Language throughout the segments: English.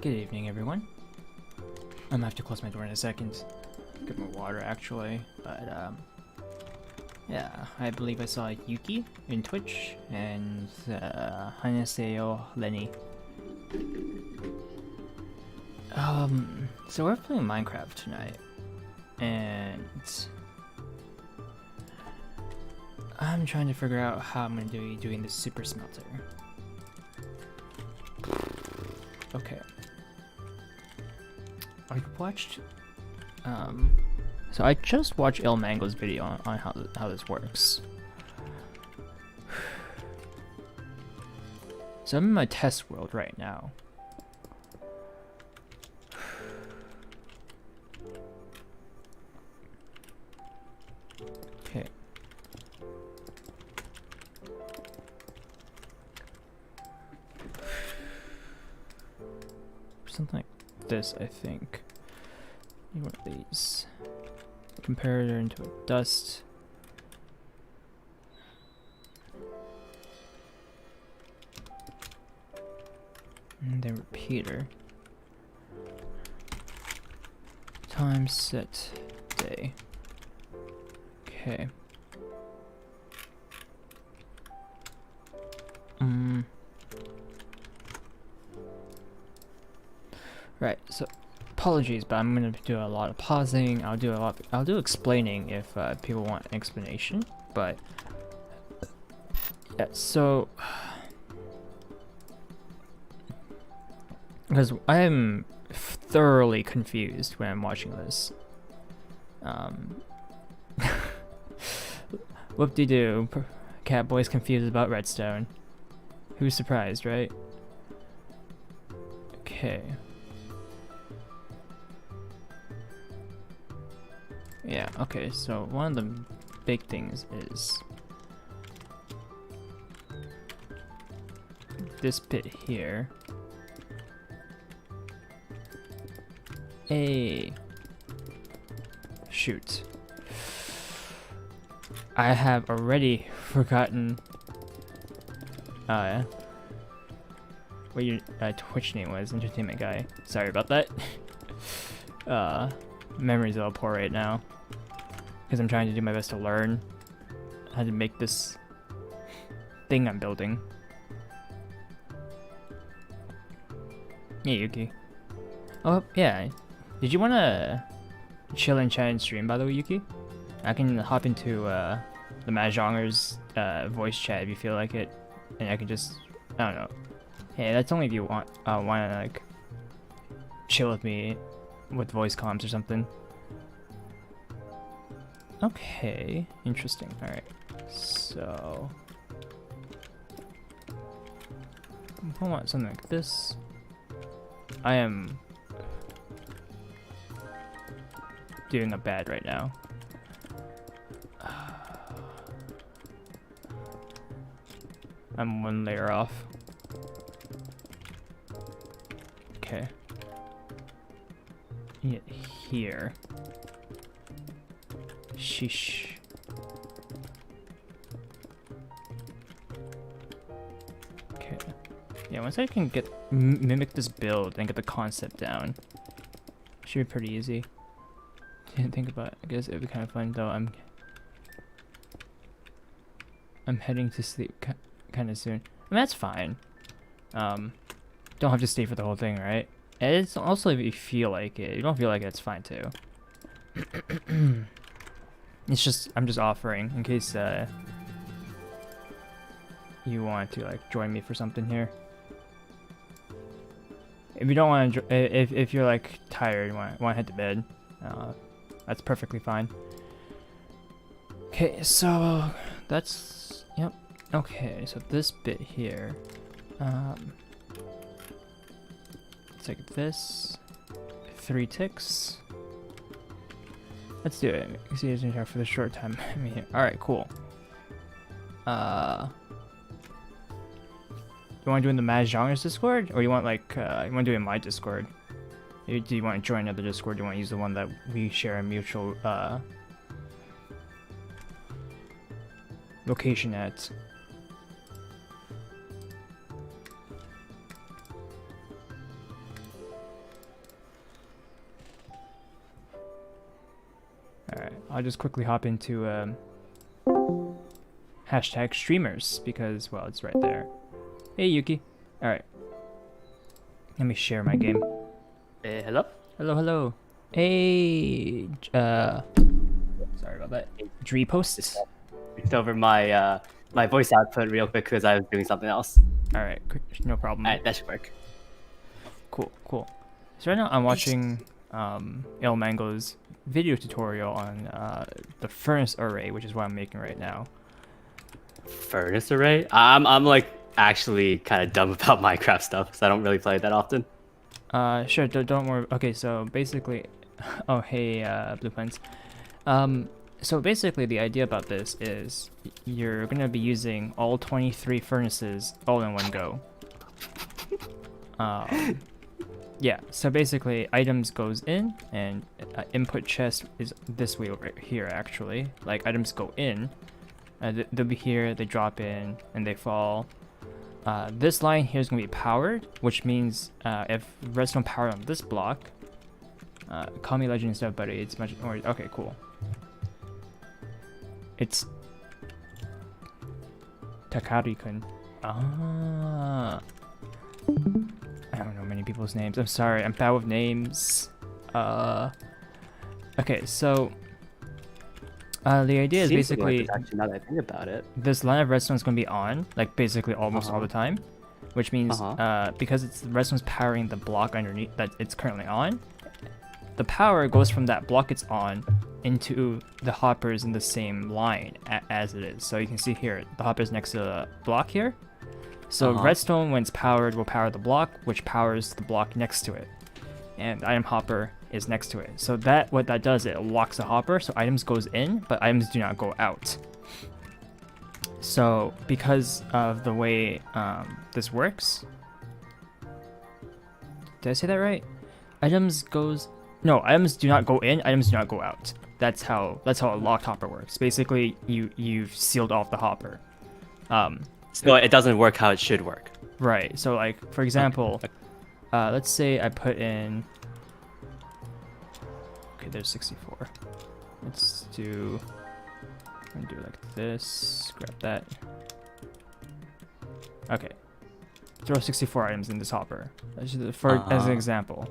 Good evening, everyone. I'm gonna have to close my door in a second. Get more water, actually. But, yeah, I believe I saw Yuki in Twitch and, Hanaseo Lenny. So we're playing Minecraft tonight. And I'm trying to figure out how I'm gonna be doing this super smelter. Okay. I watched, so I just watched El Mango's video on how this works. So I'm in my test world right now. Okay. Something like this, I think. Need one of these. Comparator into a dust. And then repeater. Time set day. Okay. Right, so apologies, but I'm gonna do a lot of pausing. I'll do explaining if people want an explanation. But yeah, so because I am thoroughly confused when I'm watching this. Whoop-de-doo, Catboy's confused about redstone. Who's surprised, right? Okay. Yeah, okay, so one of the big things is this bit here. Shoot. I have already forgotten what your Twitch name was, Entertainment Guy. Sorry about that. Memory's all poor right now because I'm trying to do my best to learn how to make this thing I'm building. Hey, Yuki. Oh, yeah. Did you want to chill and chat and stream, by the way, Yuki? I can hop into the Mahjonger's voice chat if you feel like it, and I can just, I don't know. Hey, that's only if you want to like chill with me with voice comms or something. Okay, interesting. All right, so I want something like this. I am doing a bad right now. I'm one layer off. Okay. Get here. Sheesh. Okay. Yeah, once I can get mimic this build and get the concept down, should be pretty easy. Didn't think about it. I guess it'd be kind of fun though. I'm heading to sleep kind of soon. I mean, that's fine. Don't have to stay for the whole thing, right? And it's also if you feel like it. If you don't feel like it, it's fine too. It's just I'm just offering in case you want to like join me for something here. If you don't want to, if you're like tired, want to head to bed, that's perfectly fine. Okay, so that's yep. Okay, so this bit here, it's like this, 3 ticks. Let's do it. See it's in here for the short time. I mean, all right, cool. You want to do in the Mahjonger's Discord, or you want like you want to do it in my Discord? Do you want to join another Discord? Do you want to use the one that we share a mutual location at? Alright, I'll just quickly hop into hashtag streamers because, well, it's right there. Hey, Yuki. Alright. Let me share my game. Hello? Hello, hello. Hey, sorry about that. Dree posts. It's over my my voice output real quick because I was doing something else. Alright, no problem. Alright, that should work. Cool, cool. So right now I'm watching Il Mango's video tutorial on the furnace array, which is what I'm making right now. Furnace array? I'm like actually kind of dumb about Minecraft stuff, so I don't really play it that often. Sure, don't worry. Okay, so basically, oh hey, Blue Pens. So basically the idea about this is you're gonna be using all 23 furnaces all in one go. Yeah, so basically items goes in and input chest is this way over here actually. Like items go in, they'll be here, they drop in, and they fall. This line here is going to be powered, which means if redstone powered on this block, call me legend and stuff, buddy, it's much more, okay, cool. It's Takari-kun. Ah. I don't know many people's names. I'm sorry, I'm bad with names. Okay, so the idea is basically Actually, now that I think about it, this line of redstone is going to be on, like basically almost all the time, which means because it's redstone's powering the block underneath that it's currently on, the power goes from that block it's on into the hoppers in the same line as it is. So you can see here, the hopper's next to the block here. So redstone, when it's powered, will power the block, which powers the block next to it. And item hopper is next to it. So what that does, it locks the hopper, so items goes in, but items do not go out. So because of the way this works, did I say that right? Items do not go in, items do not go out. That's how a locked hopper works. Basically, you've sealed off the hopper. So it doesn't work how it should work. Right. So like for example, let's say I put in. Okay, there's 64. Let's do. I'm gonna do it like this. Grab that. Okay. Throw 64 items in this hopper. As an example.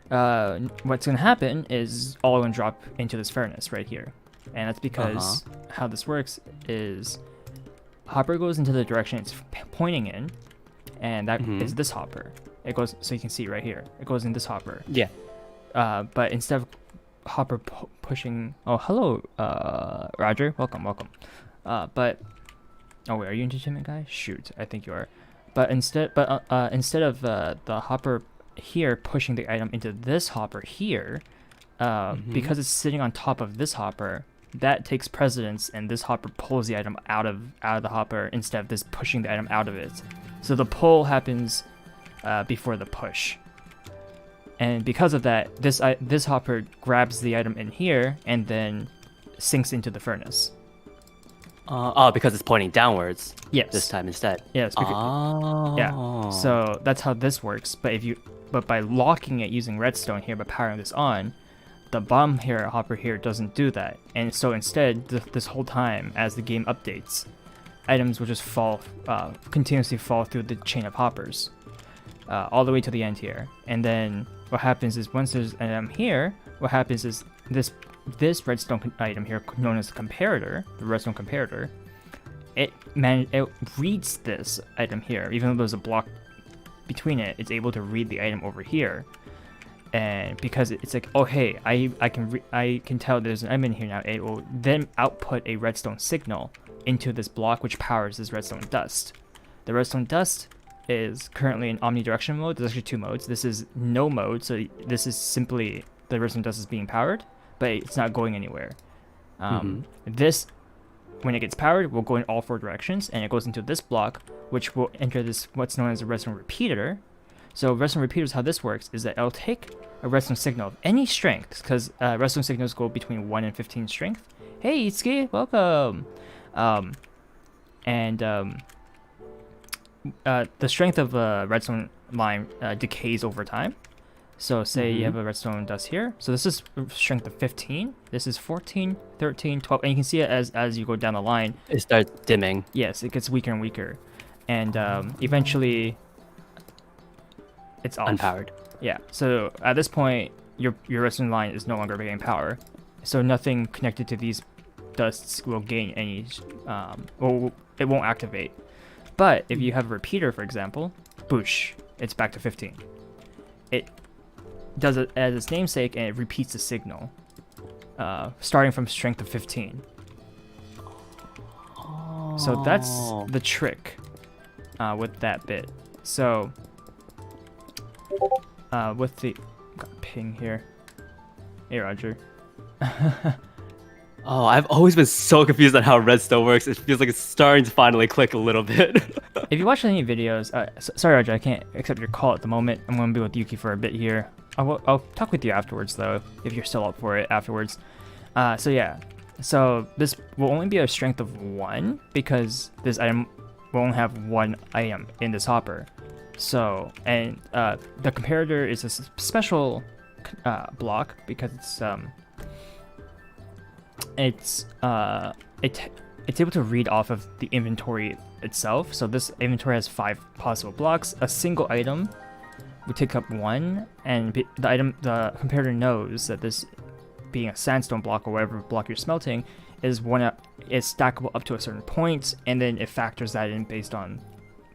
What's gonna happen is all gonna drop into this furnace right here, and that's because how this works is hopper goes into the direction it's pointing in, and that is this hopper. It goes, so you can see right here, it goes in this hopper. Yeah. But instead of hopper pushing, oh hello, Roger, welcome. But oh wait, are you entertainment guy? Shoot, I think you are. But instead of the hopper here pushing the item into this hopper here, because it's sitting on top of this hopper, that takes precedence, and this hopper pulls the item out of the hopper instead of this pushing the item out of it. So the pull happens before the push, and because of that, this hopper grabs the item in here and then sinks into the furnace. Because it's pointing downwards. Yes. This time instead. Yes. Yeah. So that's how this works. But by locking it using redstone here, by powering this on, the bottom here hopper here doesn't do that. And so instead, this whole time as the game updates, items will just continuously fall through the chain of hoppers, all the way to the end here. And then what happens is once there's an item here, what happens is this redstone item here, known as the comparator, the redstone comparator, it reads this item here, even though there's a block between it. It's able to read the item over here, and because it's like, oh hey, I can tell there's an item in here now. It will then output a redstone signal into this block, which powers this redstone dust. The redstone dust is currently in omnidirectional mode. There's actually two modes. This is no mode, so this is simply the redstone dust is being powered, but it's not going anywhere. This, when it gets powered, will go in all four directions, and it goes into this block, which will enter this what's known as a redstone repeater. So redstone repeaters, how this works is that it'll take a redstone signal of any strength, because redstone signals go between 1 and 15 strength. Hey Itsuki, welcome. The strength of a redstone line decays over time. So say you have a redstone dust here. So this is strength of 15. This is 14, 13, 12. And you can see it as you go down the line. It starts dimming. Yes, it gets weaker and weaker. And eventually it's off. Unpowered. Yeah. So at this point, your redstone line is no longer getting power. So nothing connected to these dusts will gain any, or it won't activate. But if you have a repeater, for example, boosh, it's back to 15. It does it as its namesake, and it repeats the signal, starting from strength of 15. So that's the trick with that bit. So with the got a ping here. Hey Roger. Oh, I've always been so confused on how redstone works. It feels like it's starting to finally click a little bit. If you watch any videos, sorry Roger, I can't accept your call at the moment. I'm gonna be with Yuki for a bit here. I'll talk with you afterwards though, if you're still up for it afterwards. So yeah, so this will only be a strength of 1 because this item will only have 1 item in this hopper. So, and the comparator is a special block because it's able to read off of the inventory itself. So this inventory has 5 possible blocks. A single item would take up 1, and the comparator knows that this, being a sandstone block or whatever block you're smelting, is stackable up to a certain point, and then it factors that in based on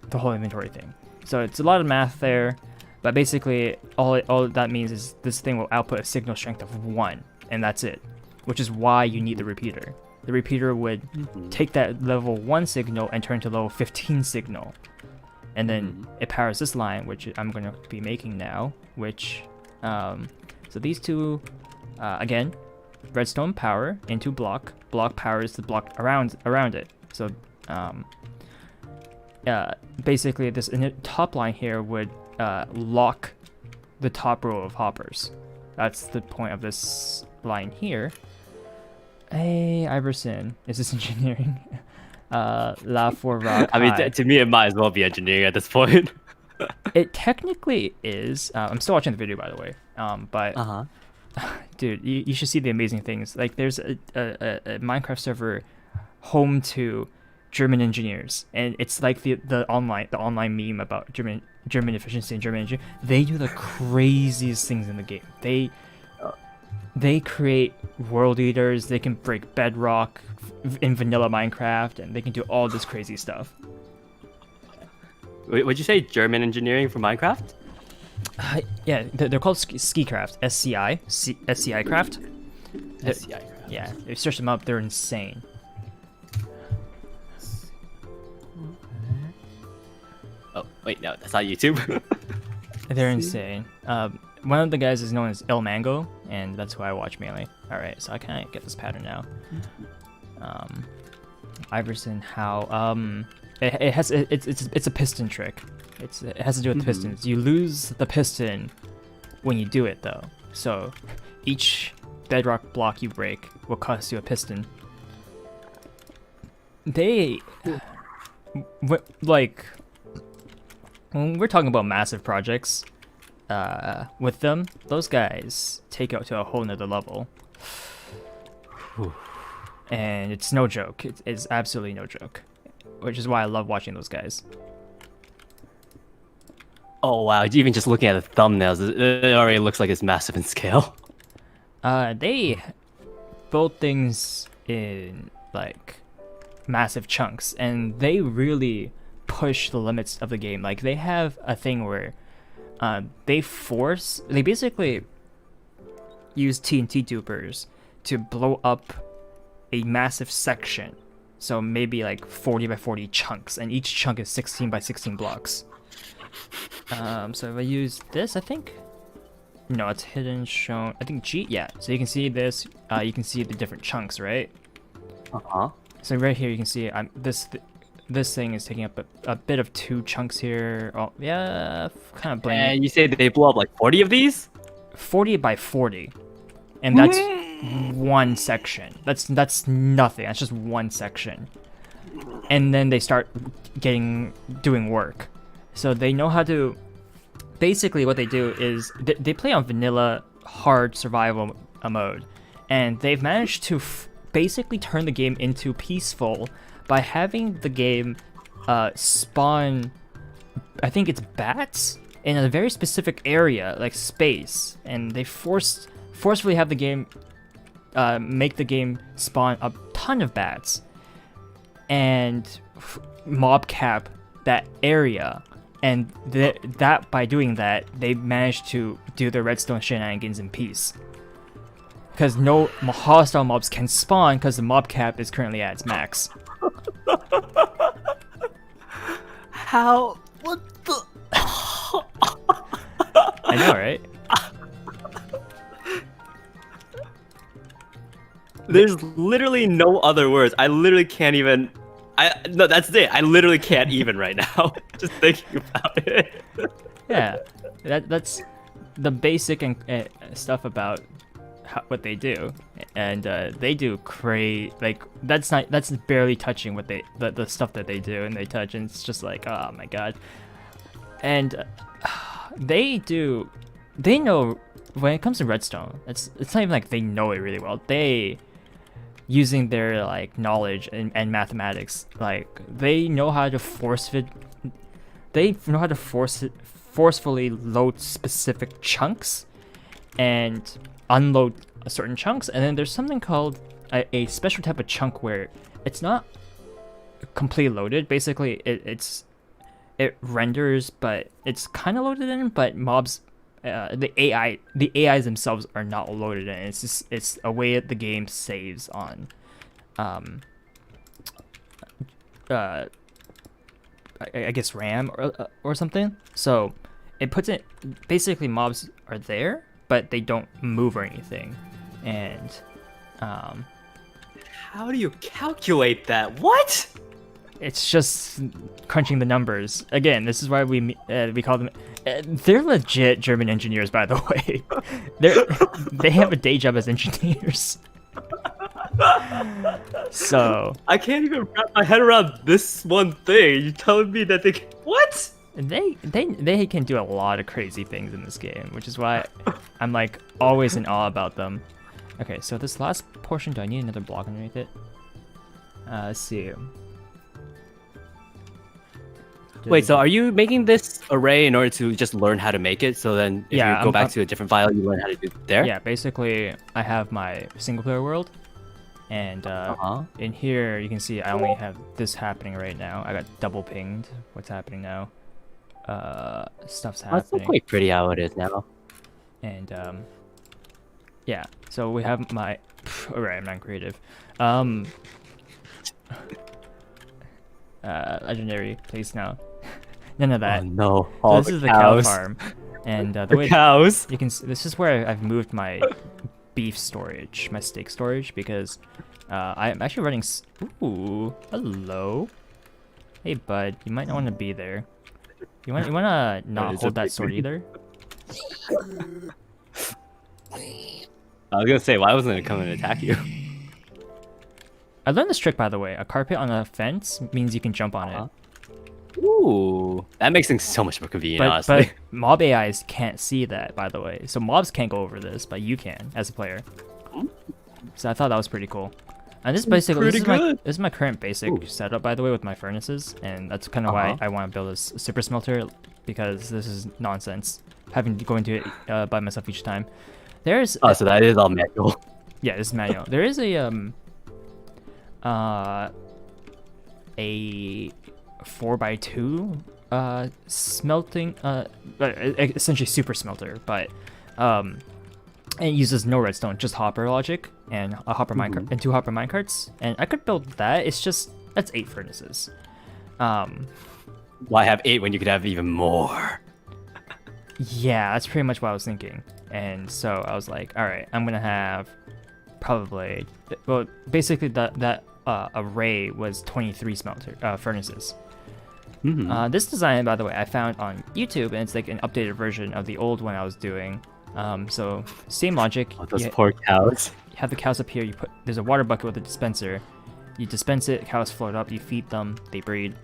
the whole inventory thing. So it's a lot of math there, but basically all that means is this thing will output a signal strength of 1, and that's it, which is why you need the repeater. The repeater would take that level 1 signal and turn to level 15 signal, and then it powers this line, which I'm going to be making now, which so these two, again, redstone power into block powers the block around it. So basically this top line here would lock the top row of hoppers. That's the point of this line here. Hey Iverson, is this engineering? La for rock. I mean, to me, it might as well be engineering at this point. It technically is. I'm still watching the video, by the way. But dude, you should see the amazing things. Like, there's a Minecraft server home to German engineers, and it's like the online meme about German efficiency and German engineering. They do the craziest things in the game. They create world eaters. They can break bedrock in vanilla Minecraft, and they can do all this crazy stuff. Would you say German engineering for Minecraft? Yeah, they're called SciCraft. SCI Craft. SCI Craft. Yeah, if you search them up, they're insane. Oh, wait, no, that's not YouTube. They're insane. One of the guys is known as El Mango, and that's who I watch mainly. Alright, so I kind of get this pattern now. Iverson, how it's a piston trick. It has to do with pistons. You lose the piston when you do it though. So each bedrock block you break will cost you a piston. Like, when we're talking about massive projects, with them, those guys take it to a whole nother level. And it's no joke. It's absolutely no joke. Which is why I love watching those guys. Oh wow, even just looking at the thumbnails, it already looks like it's massive in scale. They build things in, like, massive chunks, and they really push the limits of the game. Like, they have a thing where they basically use TNT dupers to blow up a massive section. So maybe like 40 by 40 chunks, and each chunk is 16 by 16 blocks. So if I use this, I think, no, it's hidden, shown, I think G, yeah. So you can see this, you can see the different chunks, right? So right here you can see this thing is taking up a bit of 2 chunks here. Oh, yeah, kind of blank. And you say that they blow up like 40 of these? 40 by 40. And that's one section. That's nothing. That's just one section. And then they start doing work. So they know how to basically what they do is they play on vanilla hard survival mode, and they've managed to basically turn the game into peaceful by having the game spawn, I think it's bats in a very specific area, like space, and they forcefully have the game make the game spawn a ton of bats and mob cap that area, and that by doing that they managed to do their redstone shenanigans in peace, because no hostile mobs can spawn because the mob cap is currently at its max. How? What the? I know, right? There's literally no other words. I literally can't even. No, that's it. I literally can't even right now. Just thinking about it. Yeah, that's the basic and stuff about what they do, and they do like that's barely touching what the stuff that they do, and they touch, and it's just like, oh my god. And they know when it comes to redstone, it's not even like they know it really well. They, using their like knowledge and mathematics, like they know how to forcefully load specific chunks and unload certain chunks. And then there's something called a special type of chunk where it's not completely loaded. Basically it renders, but it's kind of loaded in, but mobs, the AIs themselves are not loaded in. It's a way that the game saves on I guess RAM or something. So it puts it, basically mobs are there, but they don't move or anything. And how do you calculate that? What? It's just crunching the numbers. Again, this is why we call them. They're legit German engineers, by the way. They have a day job as engineers. So I can't even wrap my head around this one thing. You're telling me that what? They can do a lot of crazy things in this game, which is why I'm like always in awe about them. Okay, so this last portion, do I need another block underneath it? Let's see. Wait, so are you making this array in order to just learn how to make it? So then if you go back to a different file, you learn how to do it there? Yeah, basically I have my single player world, and in here you can see I only have this happening right now. I got double pinged. What's happening now? Stuff's happening. It's still quite pretty how it is now. And yeah, so we have my alright, I'm not creative. Legendary place now. None of that. Oh no! So this is the cow farm, and the way cows. You can. This is where I've moved my beef storage, my steak storage, because I'm actually running. Ooh, hello. Hey, bud. You might not want to be there. You wanna not hold that sword either. I was gonna say, why wasn't it come and attack you? I learned this trick, by the way. A carpet on a fence means you can jump on it. Ooh, that makes things so much more convenient, honestly. But mob AIs can't see that, by the way. So mobs can't go over this, but you can as a player. So I thought that was pretty cool. And this is basically this is my current basic setup, by the way, with my furnaces, and that's kind of why I want to build a super smelter, because this is nonsense having to go into it by myself each time. There's so that is all manual. Yeah, this is manual. There is a 4x2 smelting, essentially super smelter, but it uses no redstone, just hopper logic and a hopper minecart and 2 hopper minecarts, and I could build that. It's just that's 8 furnaces. Why have 8 when you could have even more? Yeah, that's pretty much what I was thinking. And so I was like, all right, I'm gonna have probably, well, basically that array was 23 furnaces. This design, by the way, I found on YouTube, and it's like an updated version of the old one I was doing. So same logic. Oh, those poor cows. You have the cows up here. There's a water bucket with a dispenser. You dispense it. Cows float up. You feed them. They breed.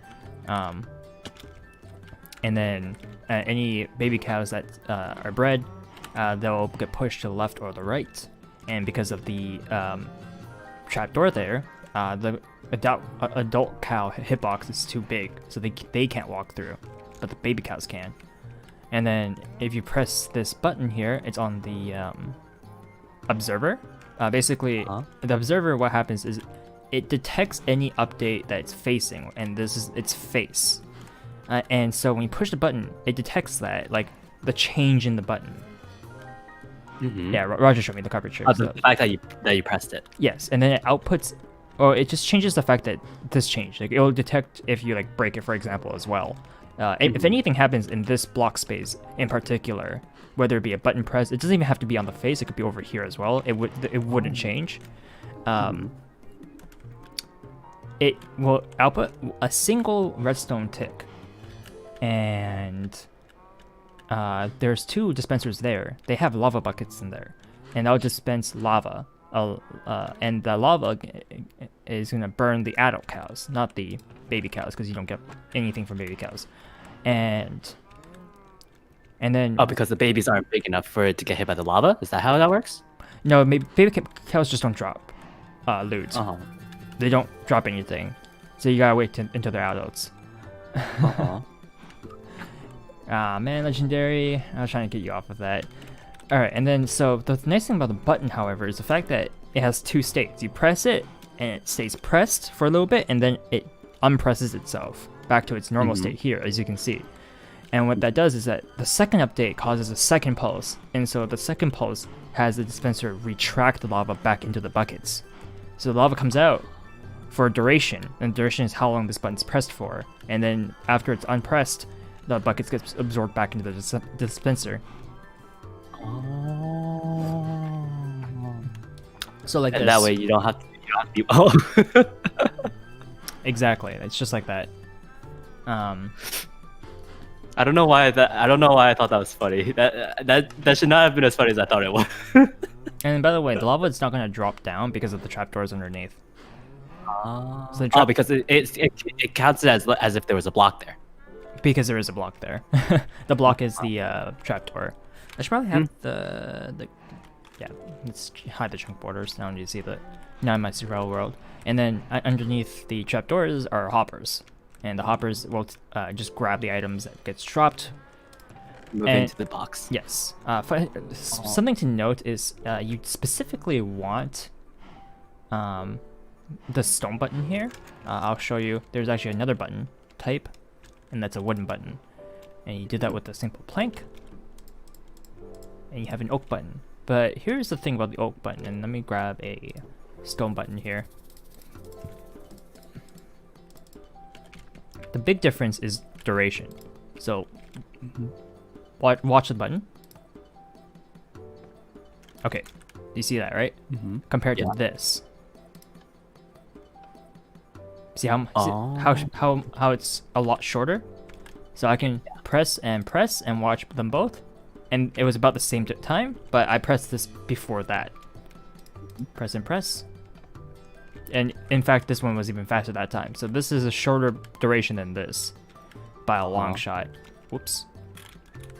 and then any baby cows that are bred, they'll get pushed to the left or the right. And because of the trapdoor there, the adult cow hitbox is too big, so they can't walk through, but the baby cows can. And then if you press this button here, it's on the observer. Basically, the observer, what happens is it detects any update that it's facing, and this is its face. And so when you push the button, it detects that, like, the change in the button. Yeah, Roger showed me the coverage here. The fact that you pressed it. Yes, and then it outputs, or it just changes the fact that this changed. Like, it'll detect if you like break it, for example, as well. If anything happens in this block space in particular, whether it be a button press, it doesn't even have to be on the face. It could be over here as well. It wouldn't change. It will output a single redstone tick, and there's 2 dispensers there. They have lava buckets in there, and that'll dispense lava. And the lava is gonna burn the adult cows, not the baby cows, because you don't get anything from baby cows. And then because the babies aren't big enough for it to get hit by the lava. Is that how that works? no, baby cows just don't drop loot. They don't drop anything, so you gotta wait until they're adults. Ah, man, legendary. I was trying to get you off of that. Alright, and then so the nice thing about the button, however, is the fact that it has 2 states. You press it, and it stays pressed for a little bit, and then it unpresses itself back to its normal state here, as you can see. And what that does is that the second update causes a second pulse, and so the second pulse has the dispenser retract the lava back into the buckets. So the lava comes out for a duration, and the duration is how long this button's pressed for. And then after it's unpressed, the buckets get absorbed back into the dispenser. So like and that way you don't have to. Exactly, it's just like that. I don't know why I thought that was funny. That should not have been as funny as I thought it was. And by the way, the lava is not going to drop down because of the trapdoors underneath. So because it counts it as if there was a block there. Because there is a block there. The block is the trapdoor. I should probably have the yeah. Let's hide the chunk borders. Now you see that. Now in my survival world. And then underneath the trapdoors are hoppers, and the hoppers will just grab the items that gets dropped. Move into the box. Yes. Something to note is you specifically want the stone button here. I'll show you. There's actually another button type, and that's a wooden button. And you do that with a simple plank. And you have an oak button. But here's the thing about the oak button, and let me grab a stone button here. The big difference is duration. So, watch the button. Okay, you see that, right? Compared to this. See how it's a lot shorter? So I can press and watch them both. And it was about the same time, but I pressed this before that. Press and press. And in fact, this one was even faster that time. So this is a shorter duration than this by a long shot. Whoops.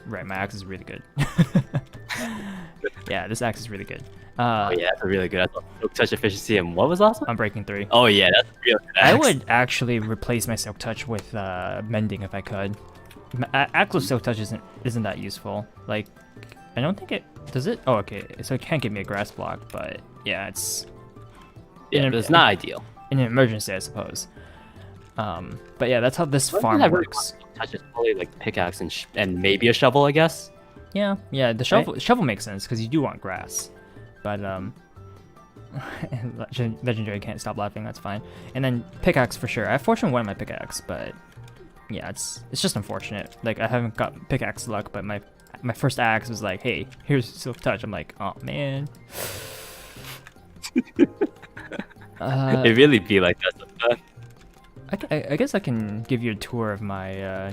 Right, my axe is really good. Yeah, this axe is really good. Oh yeah, that's really good. I thought silk touch efficiency and what was awesome? Unbreaking 3. Oh yeah, that's real good. I would actually replace my silk touch with mending if I could. Actual silk touch isn't that useful. Like, I don't think it does it. Oh, okay. So it can't give me a grass block, but yeah, it's but it's not ideal. In an emergency, I suppose. But yeah, that's how this farm works. Touch is probably like pickaxe and maybe a shovel, I guess. Yeah. The shovel makes sense because you do want grass, but legendary can't stop laughing. That's fine. And then pickaxe for sure. I have fortune 1 in my pickaxe, but yeah, it's just unfortunate. Like I haven't got pickaxe luck, but my first axe was like, hey, here's silk touch. I'm like, oh man. It really be like that sometimes. I guess I can give you a tour of my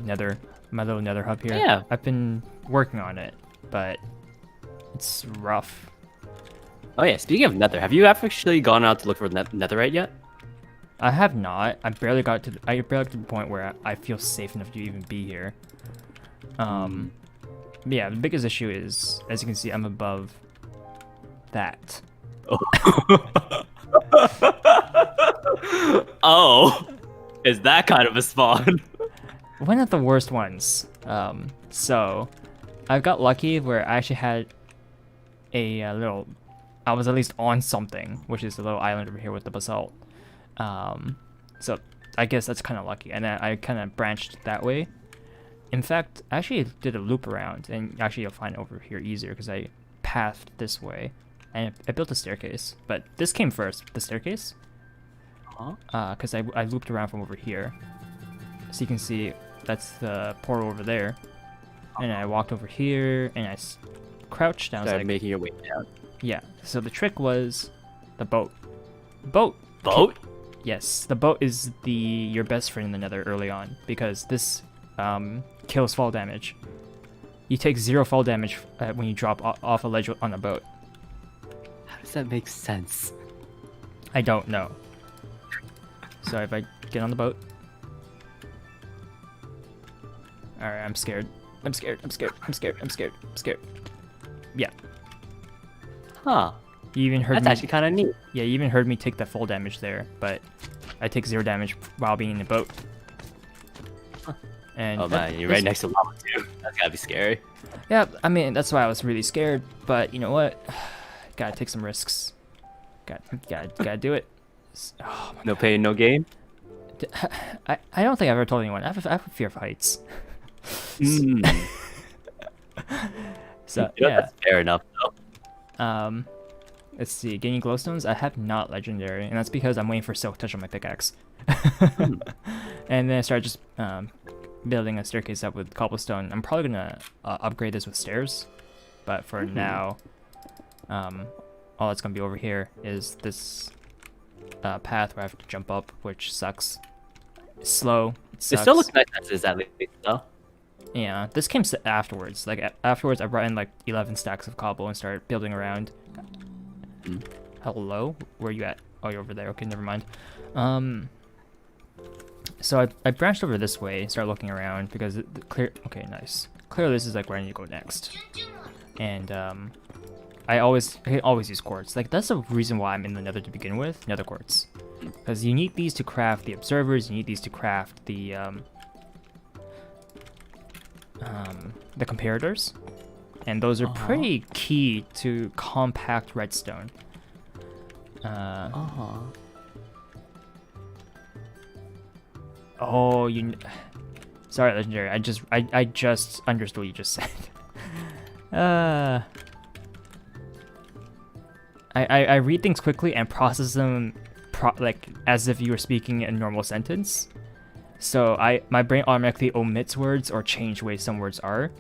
my little nether hub here. Yeah. I've been working on it, but it's rough. Oh yeah, speaking of nether, have you actually gone out to look for netherite yet? I have not. I barely got to the point where I feel safe enough to even be here. Yeah, the biggest issue is, as you can see, I'm above that. Oh, is that kind of a spawn? One of the worst ones. So I've got lucky where I actually had a little. I was at least on something, which is a little island over here with the basalt. So I guess that's kind of lucky, and I kind of branched that way. In fact, I actually did a loop around, and actually you'll find it over here easier because I pathed this way, and I built a staircase. But this came first, the staircase, because I looped around from over here, so you can see that's the portal over there, and I walked over here, and I crouched down. Started making your way down. Yeah. So the trick was the boat. Boat. Boat? Yes, the boat is your best friend in the Nether early on because this kills fall damage. You take 0 fall damage when you drop off a ledge on a boat. How does that make sense? I don't know. So if I get on the boat. Alright, I'm scared. I'm scared. Yeah. Huh. You even heard That's me. actually kind of neat. Yeah, you even heard me take the full damage there, but I take 0 damage while being in the boat. And Oh man, you're right next to lava too. That's gotta be scary. Yeah, I mean that's why I was really scared. But you know what? Gotta take some risks. Gotta do it. Oh, No pain, no gain. I don't think I've ever told anyone. I have a fear of heights. So You know, yeah. that's fair enough though. Let's see. Gaining glowstones. I have not legendary, and that's because I'm waiting for silk touch on my pickaxe. And then I started just building a staircase up with cobblestone. I'm probably gonna upgrade this with stairs, but for now, all that's gonna be over here is this path where I have to jump up, which sucks. It's slow. It sucks. It still looks nice as is at least though. Yeah, this came afterwards. Like afterwards, I brought in like 11 stacks of cobble and started building around. Hello, where are you at? Oh, you're over there. Okay, never mind. So I branched over this way, started looking around because okay, nice. Clearly, this is like where I need to go next. And I always use quartz. Like that's the reason why I'm in the Nether to begin with. Nether quartz, because you need these to craft the observers. You need these to craft the comparators, and those are pretty key to compact redstone. Oh, sorry, legendary. I just understood what you just said. I read things quickly and process them like as if you were speaking a normal sentence. So my brain automatically omits words or change the way some words are.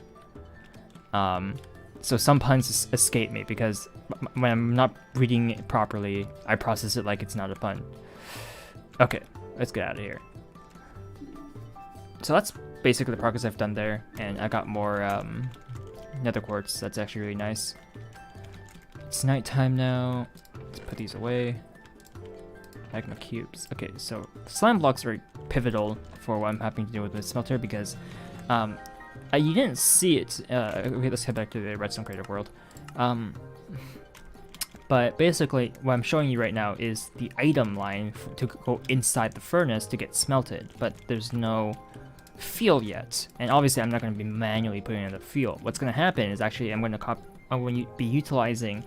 So some puns escape me because when I'm not reading it properly, I process it like it's not a pun. Okay, let's get out of here. So that's basically the progress I've done there, and I got more nether quartz. That's actually really nice. It's nighttime now. Let's put these away. Magma cubes. Okay, so slime blocks are pivotal for what I'm having to do with the smelter because you didn't see it. Okay, let's head back to the redstone creative world. But basically, what I'm showing you right now is the item line to go inside the furnace to get smelted, but there's no fuel yet. And obviously, I'm not going to be manually putting in the fuel. What's going to happen is actually I'm going to be utilizing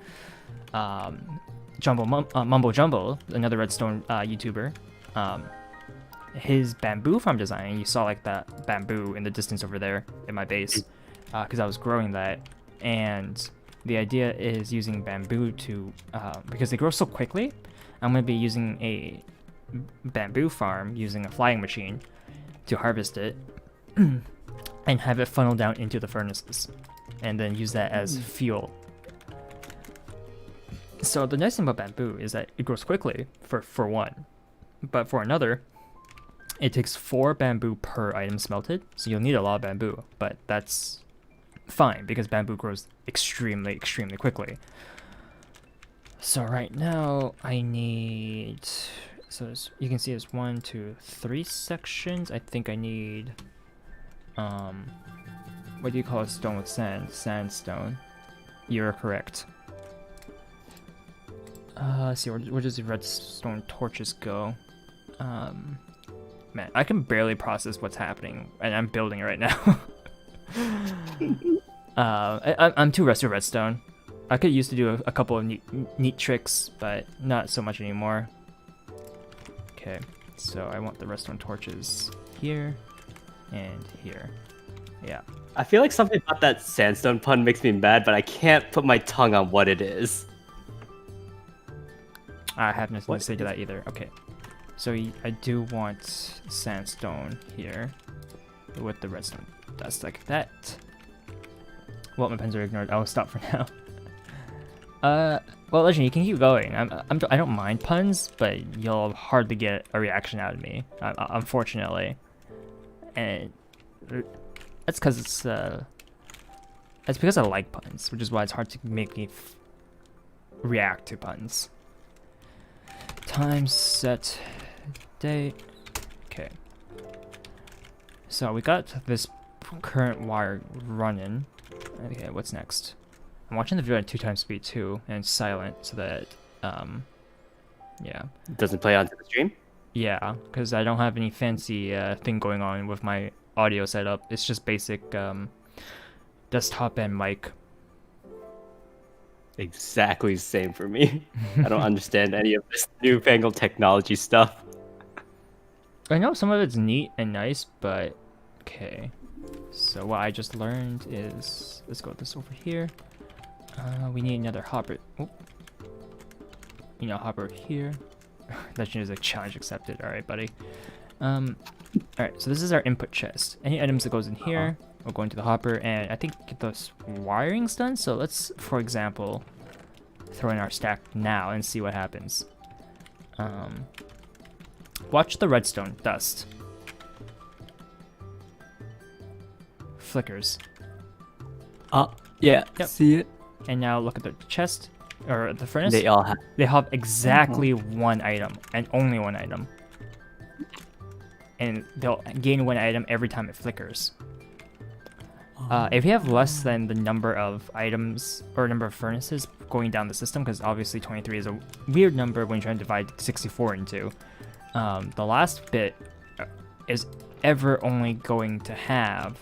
Mumbo Jumbo, another redstone YouTuber. His bamboo farm design. You saw like that bamboo in the distance over there in my base, because I was growing that. And the idea is using bamboo to, because they grow so quickly, I'm going to be using a bamboo farm using a flying machine to harvest it and have it funnel down into the furnaces and then use that as fuel. So the nice thing about bamboo is that it grows quickly for one, but for another, it takes 4 bamboo per item smelted, so you'll need a lot of bamboo, but that's fine because bamboo grows extremely quickly. So right now I need, so you can see there's 1, 2, 3 sections. I think I need what do you call a stone with sand? Sandstone. You're correct. Let's see, where does the redstone torches go? Man, I can barely process what's happening, and I'm building it right now. I'm too rusty with redstone. I could used to do a couple of neat tricks, but not so much anymore. Okay, so I want the redstone torches here and here. Yeah. I feel like something about that sandstone pun makes me mad, but I can't put my tongue on what it is. I have nothing to say to that either. Okay, so I do want sandstone here with the redstone dust like that. Well, my pens are ignored. I'll stop for now. Well, Legend, you can keep going. I don't mind puns, but you'll hardly get a reaction out of me, unfortunately. And that's because it's because I like puns, which is why it's hard to make me react to puns. Time, set, date. Okay. So we got this current wire running. Okay, what's next? I'm watching the video at 2x speed too, and silent so that, yeah. It doesn't play onto the stream? Yeah, because I don't have any fancy thing going on with my audio setup. It's just basic desktop and mic. Exactly the same for me. I don't understand any of this newfangled technology stuff. I know some of it's neat and nice, but okay. So what I just learned is, let's go with this over here. We need another hopper. Oh. You know, hopper here. Legend is a challenge accepted. All right, buddy. All right, so this is our input chest. Any items that goes in here will go into the hopper, and I think get those wirings done. So let's, for example, throw in our stack now and see what happens. Watch the redstone dust. Flickers. Yeah, Yep. see it? And now look at the chest, or the furnace. They all have. They have exactly one item, and only one item. And they'll gain one item every time it flickers. If you have less than the number of items, or number of furnaces going down the system, because obviously 23 is a weird number when you're trying to divide 64 into, the last bit is ever only going to have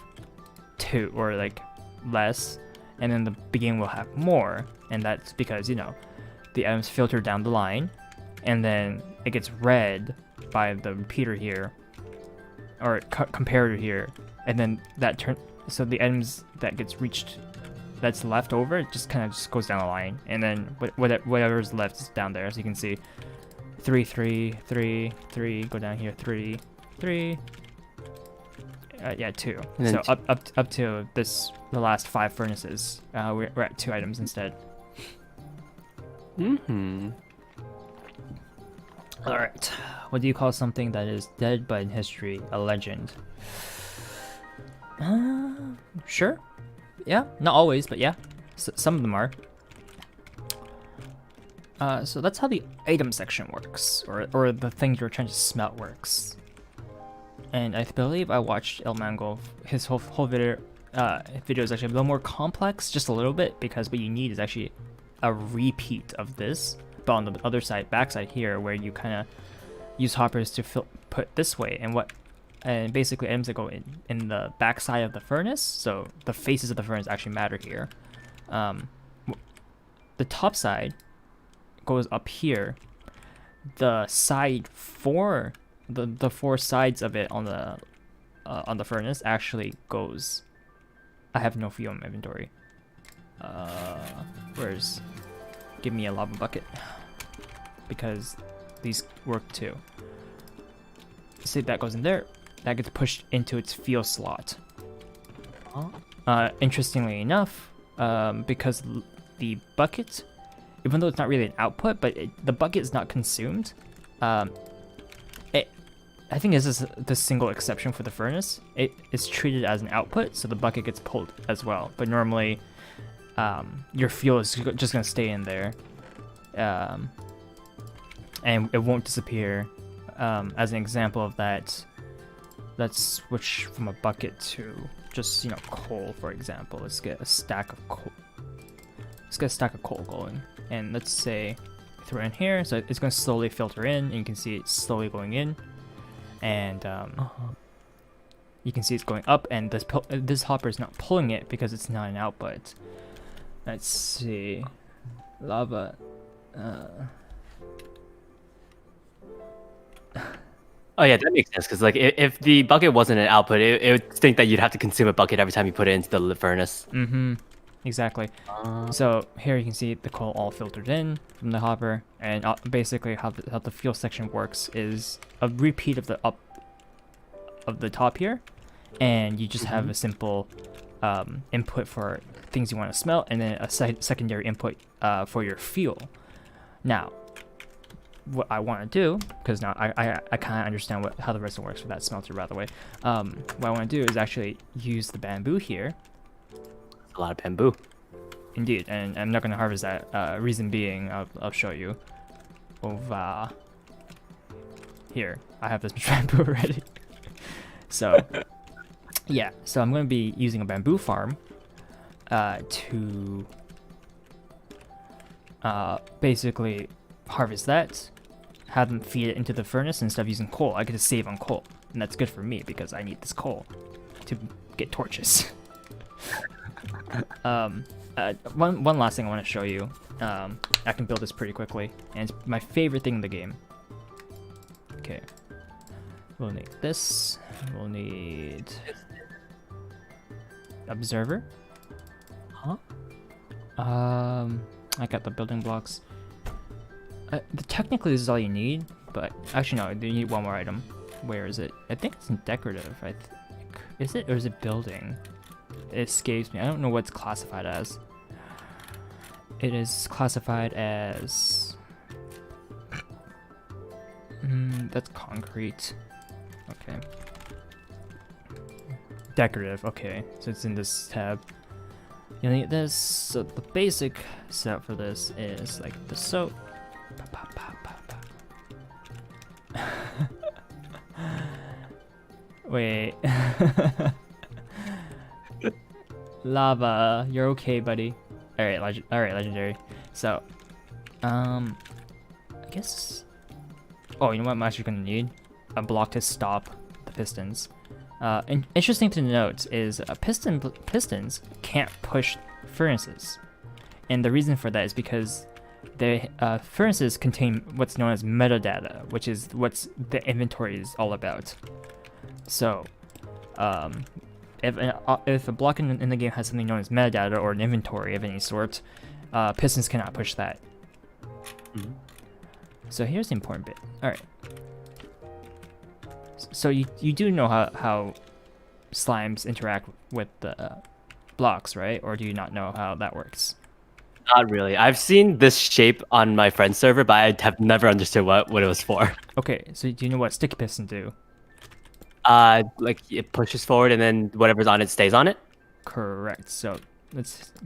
2, or like less, and then the beginning will have more, and that's because, you know, the items filter down the line, and then it gets read by the repeater here, or comparator here, and then that so the items that gets reached, that's left over, it just kind of just goes down the line, and then whatever's left is down there. As you can see, 3, 3, 3, 3, go down here, 3, 3. Yeah, 2. So up to this, the last 5 furnaces, we're at 2 items instead. Mm-hmm. All right, what do you call something that is dead but in history a legend? Sure. Yeah, not always, but yeah, some of them are. So that's how the item section works, or the things you're trying to smelt works. And I believe I watched El Mango. His whole video is actually a little more complex, just a little bit, because what you need is actually a repeat of this, but on the other side, backside here, where you kind of use hoppers to put this way, and basically items that go in the backside of the furnace. So the faces of the furnace actually matter here. The top side goes up here. The side for the 4 sides of it on the furnace actually goes. I have no fuel in my inventory. Give me a lava bucket, because these work too. See, that goes in there. That gets pushed into its fuel slot. Interestingly enough, because the bucket, even though it's not really an output, but the bucket is not consumed. I think this is the single exception for the furnace. It is treated as an output, so the bucket gets pulled as well. But normally, your fuel is just gonna stay in there, and it won't disappear. As an example of that, let's switch from a bucket to just, coal, for example. Let's get a stack of coal. Let's get a stack of coal going. And let's say throw it in here, so it's going to slowly filter in, and you can see it's slowly going in. And you can see it's going up, and this hopper is not pulling it because it's not an output. Let's see. Lava. Oh yeah, that makes sense. Because like, if the bucket wasn't an output, it would think that you'd have to consume a bucket every time you put it into the furnace. Mm-hmm. Exactly. So here you can see the coal all filtered in from the hopper, and basically how the fuel section works is a repeat of the top here, and you just have a simple input for things you want to smelt, and then a secondary input for your fuel. Now, what I want to do, because now I kind of understand how the redstone works for that smelter, by the way. What I want to do is actually use the bamboo here. A lot of bamboo. Indeed, and I'm not going to harvest that. Reason being, I'll show you. Over here, I have this much bamboo already. So, yeah. So I'm going to be using a bamboo farm to basically harvest that, have them feed it into the furnace instead of using coal. I get to save on coal, and that's good for me because I need this coal to get torches. One last thing I want to show you. I can build this pretty quickly, and it's my favorite thing in the game. Okay, we'll need this. We'll need observer. Huh? I got the building blocks. Technically, this is all you need, but actually no, you need one more item. Where is it? I think it's in decorative. I think. Is it, or is it building? It escapes me. I don't know what's classified as. It is classified as... that's concrete. Okay. Decorative. Okay, so it's in this tab. You need this. So the basic setup for this is like the soap. Wait. Lava, you're okay, buddy. All right, legendary. So, I guess. Oh, you know what I'm actually gonna need? A block to stop the pistons. Interesting to note is pistons can't push furnaces, and the reason for that is because furnaces contain what's known as metadata, which is what's the inventory is all about. So, if a block in the game has something known as metadata or an inventory of any sort, pistons cannot push that. So here's the important bit. All right. So you do know how slimes interact with the blocks, right? Or do you not know how that works? Not really. I've seen this shape on my friend's server, but I have never understood what it was for. Okay, so do you know what sticky pistons do? Like it pushes forward, and then whatever's on it stays on it. Correct. So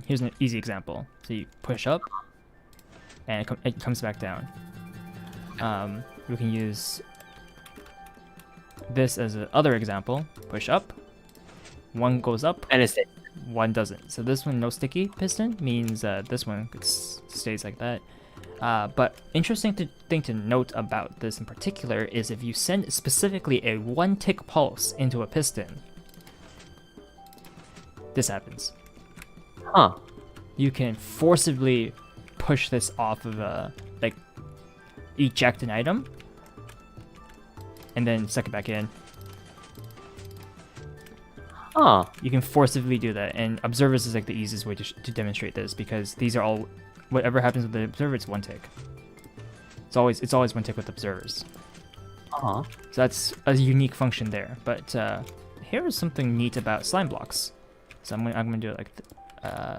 here's an easy example. So you push up, and it comes back down. We can use this as another example. Push up, one goes up, And it stays. one doesn't. So this one, no sticky piston, means this one stays like that. But interesting thing to note about this in particular is if you send specifically a 1-tick pulse into a piston, this happens. Huh. You can forcibly push this off of like eject an item, and then suck it back in. Huh. You can forcibly do that, and observers is like the easiest way to demonstrate this, because these are all, whatever happens with the observer, it's 1-tick. It's always 1-tick with observers. So that's a unique function there. But here is something neat about slime blocks. So I'm gonna do it like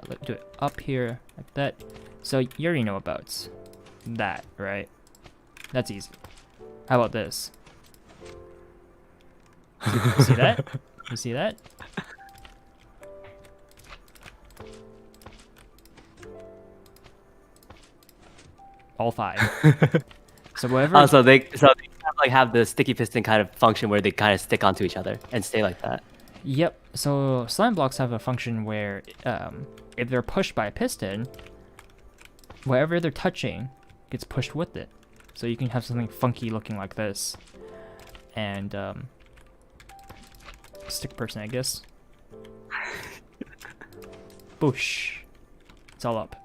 let's do it up here like that. So you already know about that, right? That's easy. How about this? You see that? You see that? All 5. So whatever. So they have like have the sticky piston kind of function where they kind of stick onto each other and stay like that. Yep. So slime blocks have a function where if they're pushed by a piston, whatever they're touching gets pushed with it. So you can have something funky looking like this. And stick person, I guess. Boosh. It's all up.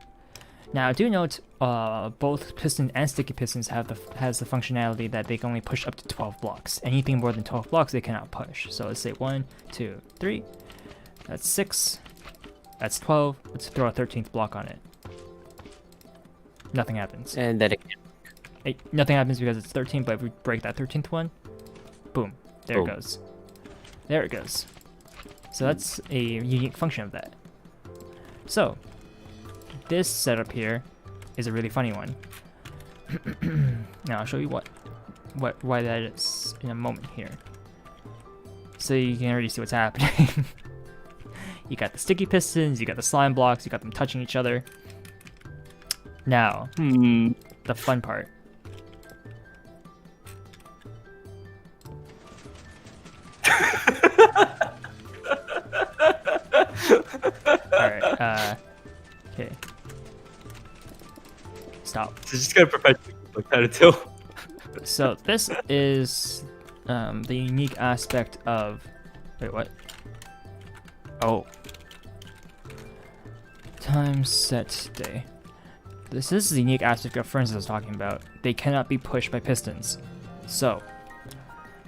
Now, do note, both piston and sticky pistons has the functionality that they can only push up to 12 blocks. Anything more than 12 blocks, they cannot push. So let's say 1, 2, 3. That's 6. That's 12. Let's throw a 13th block on it. Nothing happens. And then Nothing happens because it's 13, but if we break that 13th one, boom, there it goes. There it goes. So that's a unique function of that. So, this setup here is a really funny one. Now I'll show you why that is in a moment here. So you can already see what's happening. You got the sticky pistons, you got the slime blocks, you got them touching each other. Now, the fun part. Alright, okay. Stop. It's just gonna perpetually look at it too. So this is the unique aspect of... Wait, what? Oh. Time set day. This is the unique aspect of furnaces I was talking about. They cannot be pushed by pistons. So,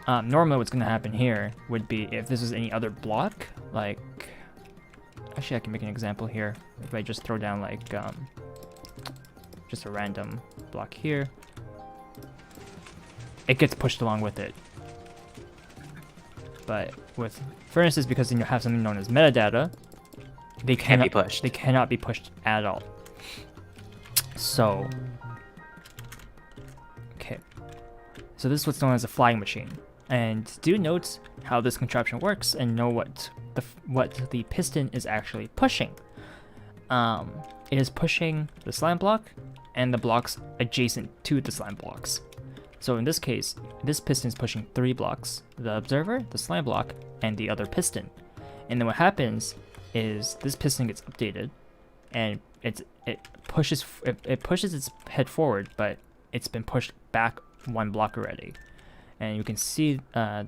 normally what's going to happen here would be if this was any other block, like... Actually, I can make an example here. If I just throw down, like, just a random block here. It gets pushed along with it. But with furnaces, because then you have something known as metadata, they cannot be pushed. They cannot be pushed at all. So, okay. So this is what's known as a flying machine. And do note how this contraption works and know what the piston is actually pushing. It is pushing the slime block and the blocks adjacent to the slime blocks. So in this case, this piston is pushing 3 blocks: the observer, the slime block, and the other piston. And then what happens is this piston gets updated, and it pushes its head forward, but it's been pushed back 1 block already. And you can see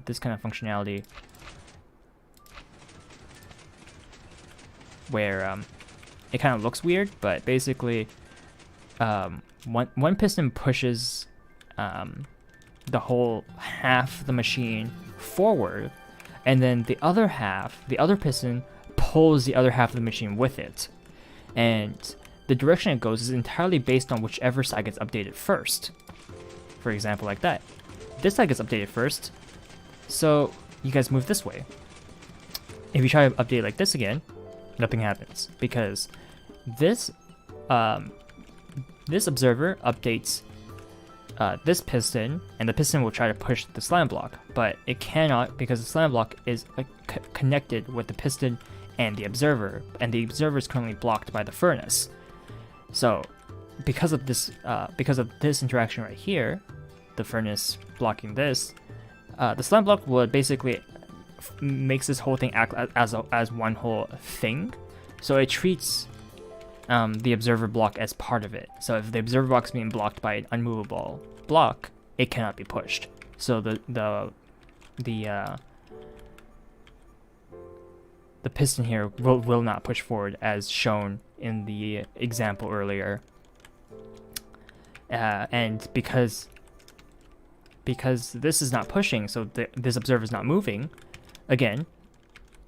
this kind of functionality where it kind of looks weird, but basically one piston pushes the whole half of the machine forward, and then the other piston pulls the other half of the machine with it. And the direction it goes is entirely based on whichever side gets updated first. For example, like that. This side gets updated first, so you guys move this way. If you try to update like this again, nothing happens, because this observer updates this piston, and the piston will try to push the slime block, but it cannot, because the slime block is connected with the piston and the observer is currently blocked by the furnace. So because of this interaction right here, the furnace blocking this, the slime block would basically makes this whole thing act as one whole thing. So it treats the observer block as part of it. So if the observer block is being blocked by an unmovable block, it cannot be pushed. So the piston here will not push forward as shown in the example earlier. And because this is not pushing, so this observer is not moving, again,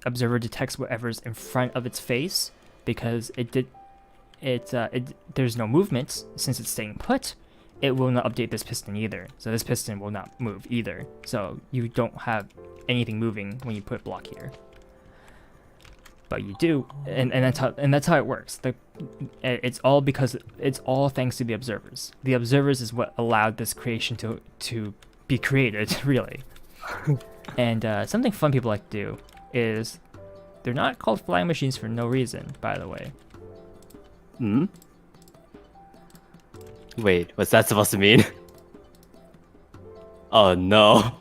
observer detects whatever's in front of its face, because there's no movement since it's staying put. It will not update this piston either, so this piston will not move either. So you don't have anything moving when you put a block here, but you do, and that's how it works. It's all thanks to the observers. The observers is what allowed this creation to be created, really. And something fun people like to do is, they're not called flying machines for no reason, by the way. Wait, what's that supposed to mean? Oh no.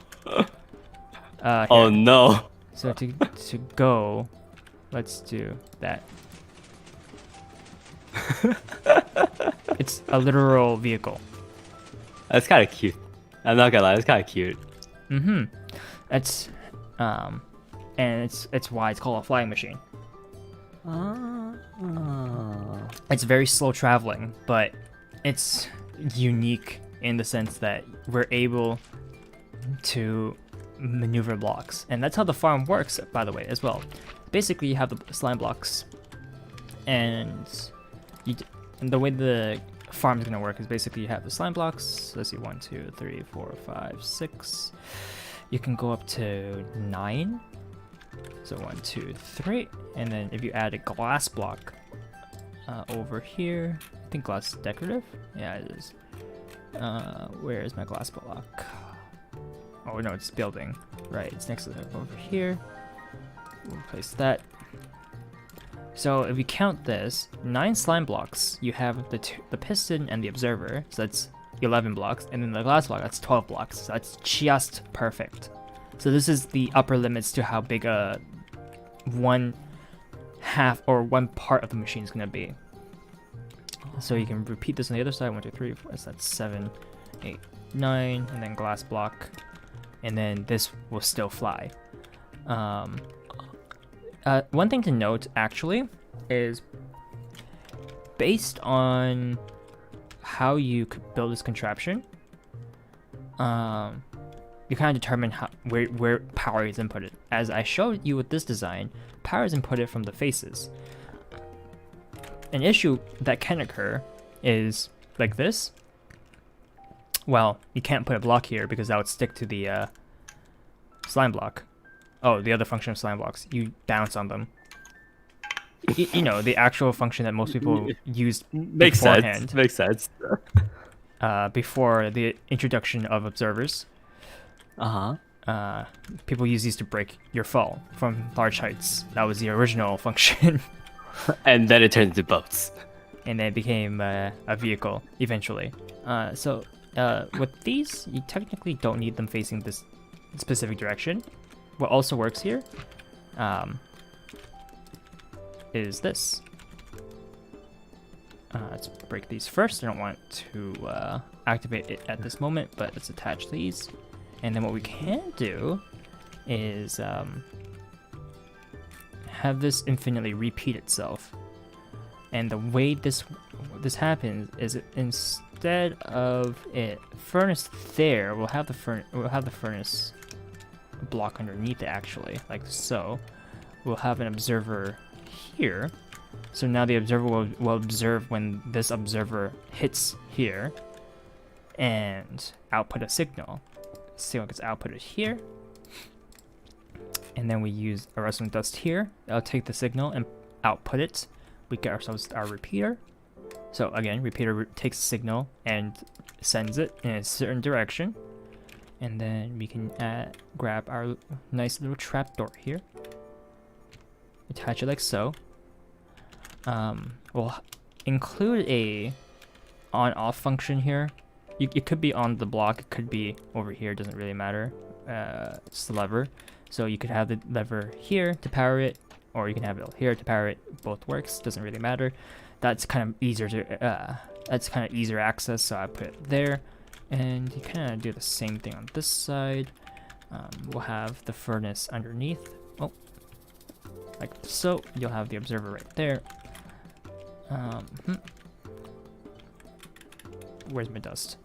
Oh Here. no. So to go, let's do that. It's a literal vehicle. That's kind of cute. I'm not gonna lie, that's kind of cute. Mm-hmm. It's and it's why it's called a flying machine. It's very slow traveling, but it's unique in the sense that we're able to maneuver blocks, and that's how the farm works, by the way, as well. Basically, you have the slime blocks, and and the way the farm is going to work is basically you have the slime blocks. Let's see, 1, 2, 3, 4, 5, 6. You can go up to 9. So 1, 2, 3, and then if you add a glass block over here, I think glass is decorative. Yeah, it is. Where is my glass block? Oh no, it's building. Right, it's next to it over here. We'll place that. So if you count this, 9 slime blocks, you have the piston and the observer, so that's 11 blocks, and then the glass block, that's 12 blocks, so that's just perfect. So this is the upper limits to how big a 1/2 or 1 part of the machine is going to be. So you can repeat this on the other side, 1, 2, 3, 4, so that's 7, 8, 9, and then glass block, and then this will still fly. One thing to note, actually, is based on how you could build this contraption, you kind of determine where power is inputted. As I showed you with this design, power is inputted from the faces. An issue that can occur is like this. Well, you can't put a block here because that would stick to the slime block. Oh, the other function of slime blocks, you bounce on them. You know, the actual function that most people use beforehand. Makes sense. Before the introduction of observers. People use these to break your fall from large heights. That was the original function. And then it turned into boats. And then it became a vehicle eventually. So with these, you technically don't need them facing this specific direction. What also works here is this. Let's break these first. I don't want to activate it at this moment, but let's attach these. And then what we can do is have this infinitely repeat itself. And the way this happens is instead of it furnace there, we'll have the furnace block underneath it, actually, like so. We'll have an observer here. So now the observer will observe when this observer hits here and output a signal. Signal gets outputted here. And then we use a redstone dust here. I'll take the signal and output it. We get ourselves our repeater. So again, repeater takes the signal and sends it in a certain direction. And then we can grab our nice little trapdoor here. Attach it like so. We'll include a on-off function here. It could be on the block, it could be over here, doesn't really matter. It's the lever. So you could have the lever here to power it, or you can have it here to power it. Both works, doesn't really matter. That's kind of easier access, so I put it there. And you kind of do the same thing on this side. We'll have the furnace underneath. Oh, like so. You'll have the observer right there. Where's my dust?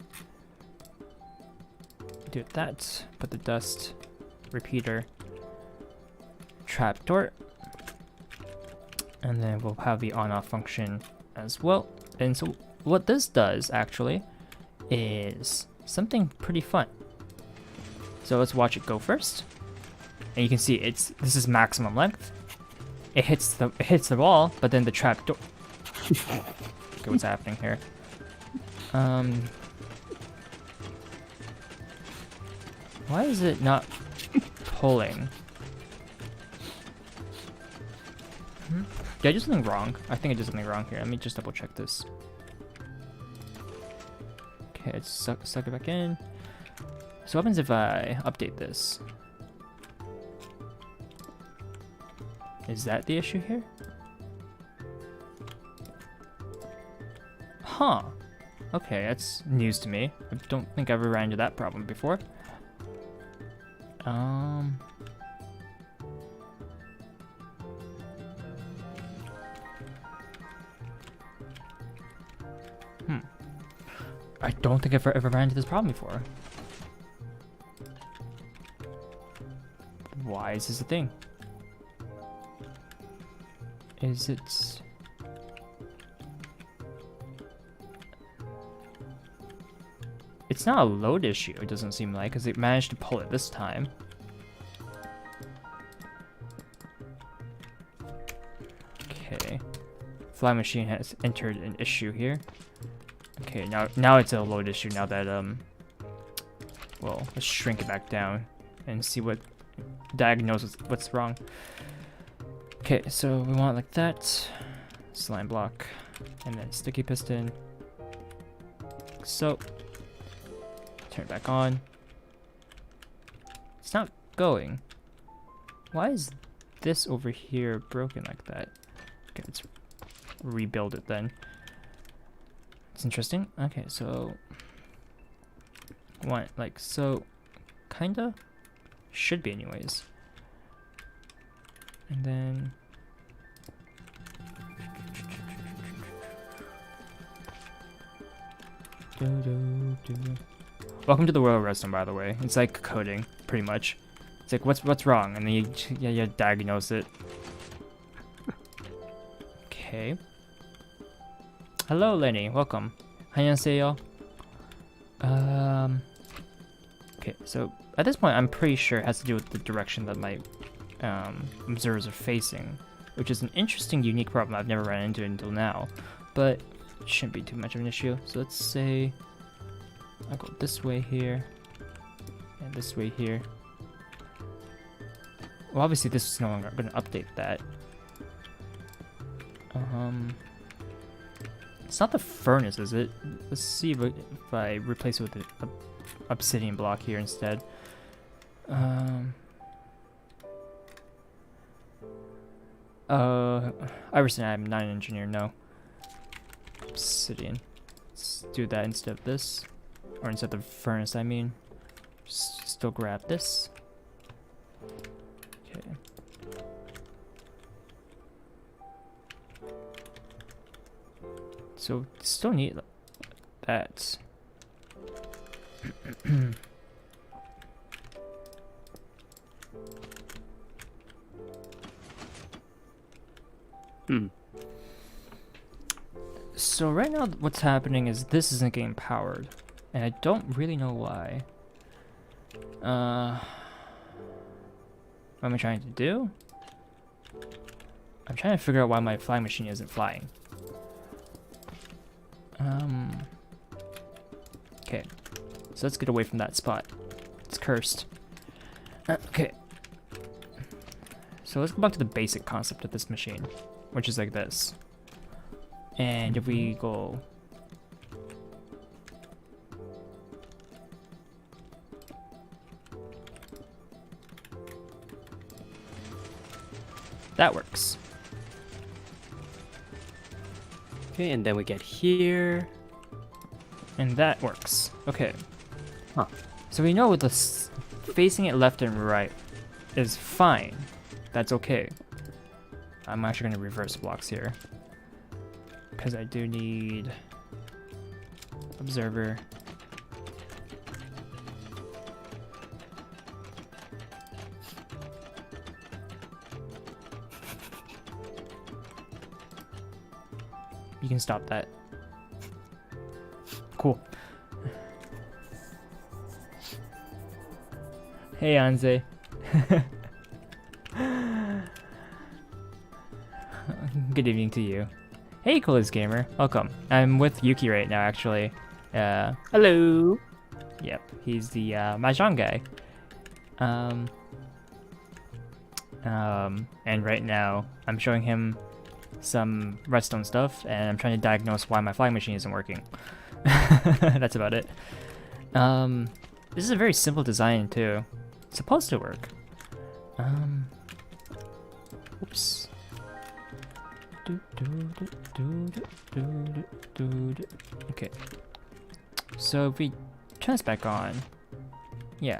Do that. Put the dust, repeater, trapdoor, and then we'll have the on-off function as well. And so what this does actually is something pretty fun. So let's watch it go first. And you can see this is maximum length. It hits the wall, but then the trapdoor. Okay, what's happening here? Why is it not pulling? Did I do something wrong? I think I did something wrong here. Let me just double check this. Okay, let's suck it back in. So what happens if I update this? Is that the issue here? Huh. Okay, that's news to me. I don't think I've ever ran into that problem before. I don't think I've ever ran into this problem before. Why is this a thing? Is it... It's not a load issue, it doesn't seem like, because it managed to pull it this time. Okay. Fly machine has entered an issue here. Okay, now it's a load issue now that, well, let's shrink it back down and see what diagnoses what's wrong. Okay, so we want it like that. Slime block. And then sticky piston. Like so. Turn it back on. It's not going. Why is this over here broken like that? Okay, let's rebuild it then. It's interesting. Okay, so want like so, kinda should be anyways. And then welcome to the Royal Redstone, by the way. It's like coding, pretty much. It's like what's wrong, and then you diagnose it. Okay. Hello, Lenny. Welcome. 안녕하세요. Okay, so at this point, I'm pretty sure it has to do with the direction that my observers are facing, which is an interesting, unique problem I've never run into until now, but it shouldn't be too much of an issue. So let's say I'll go this way here, and this way here. Well, obviously this is no longer going to update that. It's not the furnace, is it? Let's see if I replace it with an obsidian block here instead. Iverson, I'm not an engineer, no. Obsidian. Let's do that instead of this. Or instead of the furnace, I mean. Still grab this. Okay. So, still need that. So right now what's happening is this isn't getting powered. And I don't really know why. What am I trying to do? I'm trying to figure out why my flying machine isn't flying. Okay, so let's get away from that spot. It's cursed. Okay. So let's go back to the basic concept of this machine, which is like this. And if we go... That works. Okay, and then we get here. And that works. Okay. Huh. So we know this facing it left and right is fine. That's okay. I'm actually going to reverse blocks here. Because I do need observer. You can stop that. Cool. Hey, Anze. Good evening to you. Hey, Coolest Gamer. Welcome. I'm with Yuki right now, actually. Hello. Yep, he's the Mahjong guy. And right now, I'm showing him some redstone stuff, and I'm trying to diagnose why my flying machine isn't working. That's about it. This is a very simple design too. It's supposed to work. Oops. Okay. So if we turn this back on, yeah.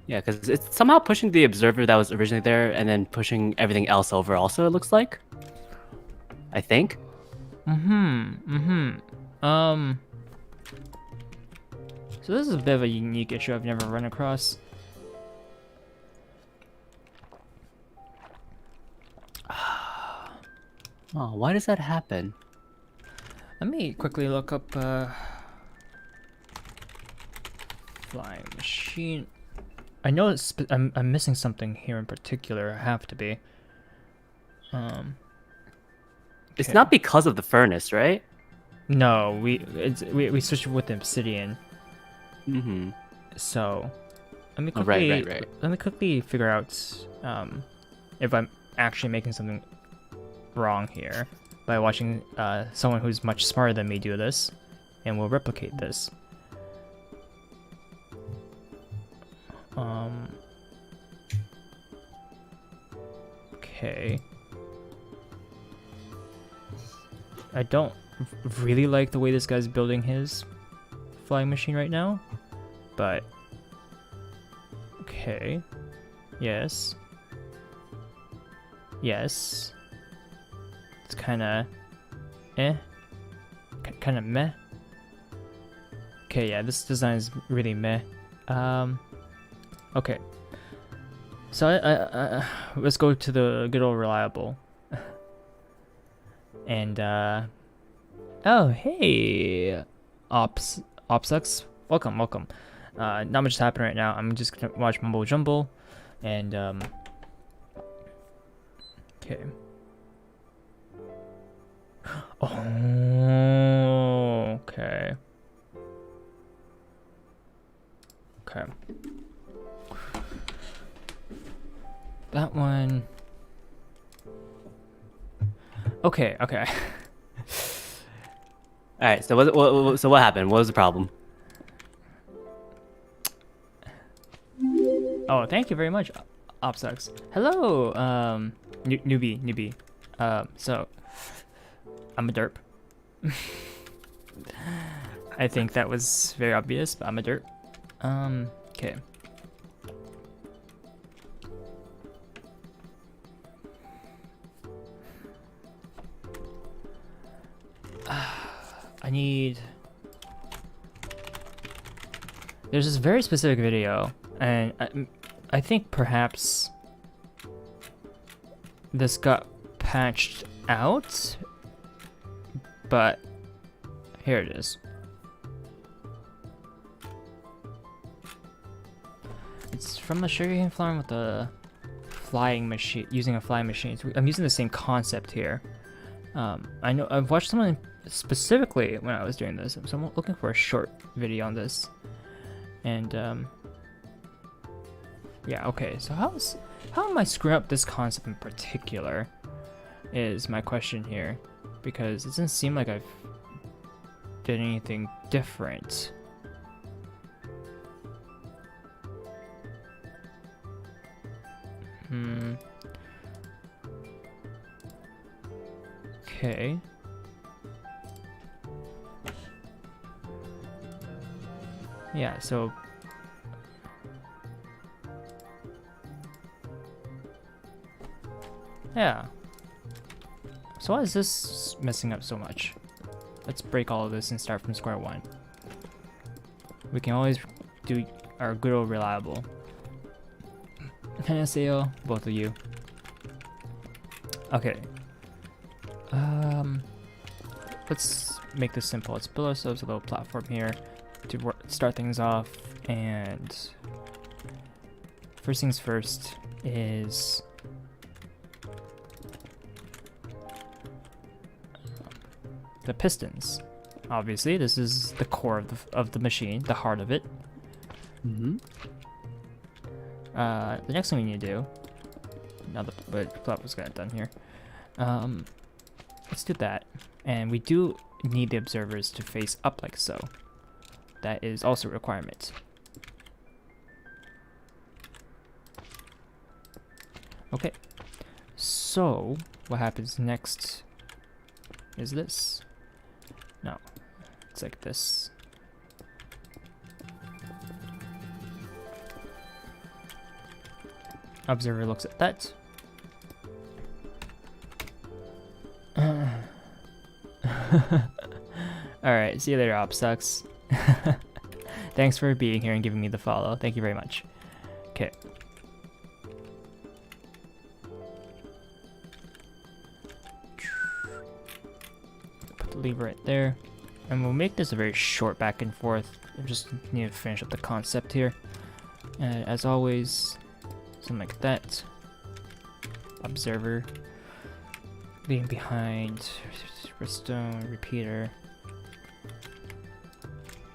Yeah, because it's somehow pushing the observer that was originally there and then pushing everything else over also, it looks like. I think. So this is a bit of a unique issue I've never run across. Oh, why does that happen? Let me quickly look up flying machine. I know I'm missing something here in particular. I have to be. It's Okay. not because of the furnace, right? No, we switched with obsidian. Mm-hmm. So let me Oh, quickly right. let me quickly figure out if I'm actually making something wrong here by watching someone who's much smarter than me do this, and we'll replicate this. Okay. I don't really like the way this guy's building his flying machine right now, but okay. Yes. Yes. It's kind of kind of meh. Okay, yeah, this design is really meh. Okay. So let's go to the good old reliable. And oh hey, Opsux, welcome. Not much is happening right now. I'm just gonna watch Mumbo Jumble, and okay. Oh, okay. Okay. That one. Okay. All right. So what happened? What was the problem? Oh, thank you very much, Opsux. Hello, newbie. So I'm a derp. I think that was very obvious, but I'm a derp. Okay. I need... There's this very specific video, and I think perhaps this got patched out, but here it is. It's from the sugarcane farm with the flying machine, using a flying machine. So I'm using the same concept here. I know I've watched someone specifically when I was doing this, so I'm looking for a short video on this. And yeah, okay. So how am I screwing up this concept in particular? Is my question here, because it doesn't seem like I've did anything different. Okay. Yeah, so yeah. So why is this messing up so much? Let's break all of this and start from square one. We can always do our good old reliable. 안녕하세요, both of you. Okay. Let's make this simple. Let's build ourselves a little platform here to start things off, and first things first is the pistons. Obviously, this is the core of the machine, the heart of it. Mm-hmm. The next thing we need to do, now that the platform's got it done here, let's do that. And we do need the observers to face up like so. That is also a requirement. Okay. So, what happens next is this. No. It's like this. Observer looks at that. Alright, see you later, OpSucks. Thanks for being here and giving me the follow. Thank you very much. Okay. Put the lever right there. And we'll make this a very short back and forth. I just need to finish up the concept here. And as always, something like that. Observer. Leaving behind. Redstone, repeater.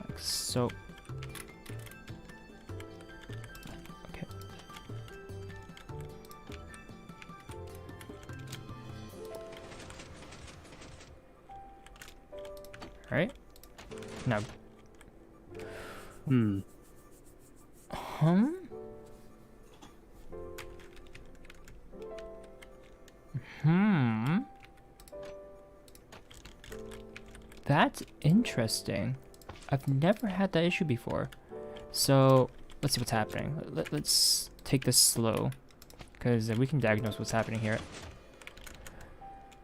Like so. Okay. Alright. Now. That's interesting. I've never had that issue before. So, let's see what's happening. Let's take this slow, because we can diagnose what's happening here.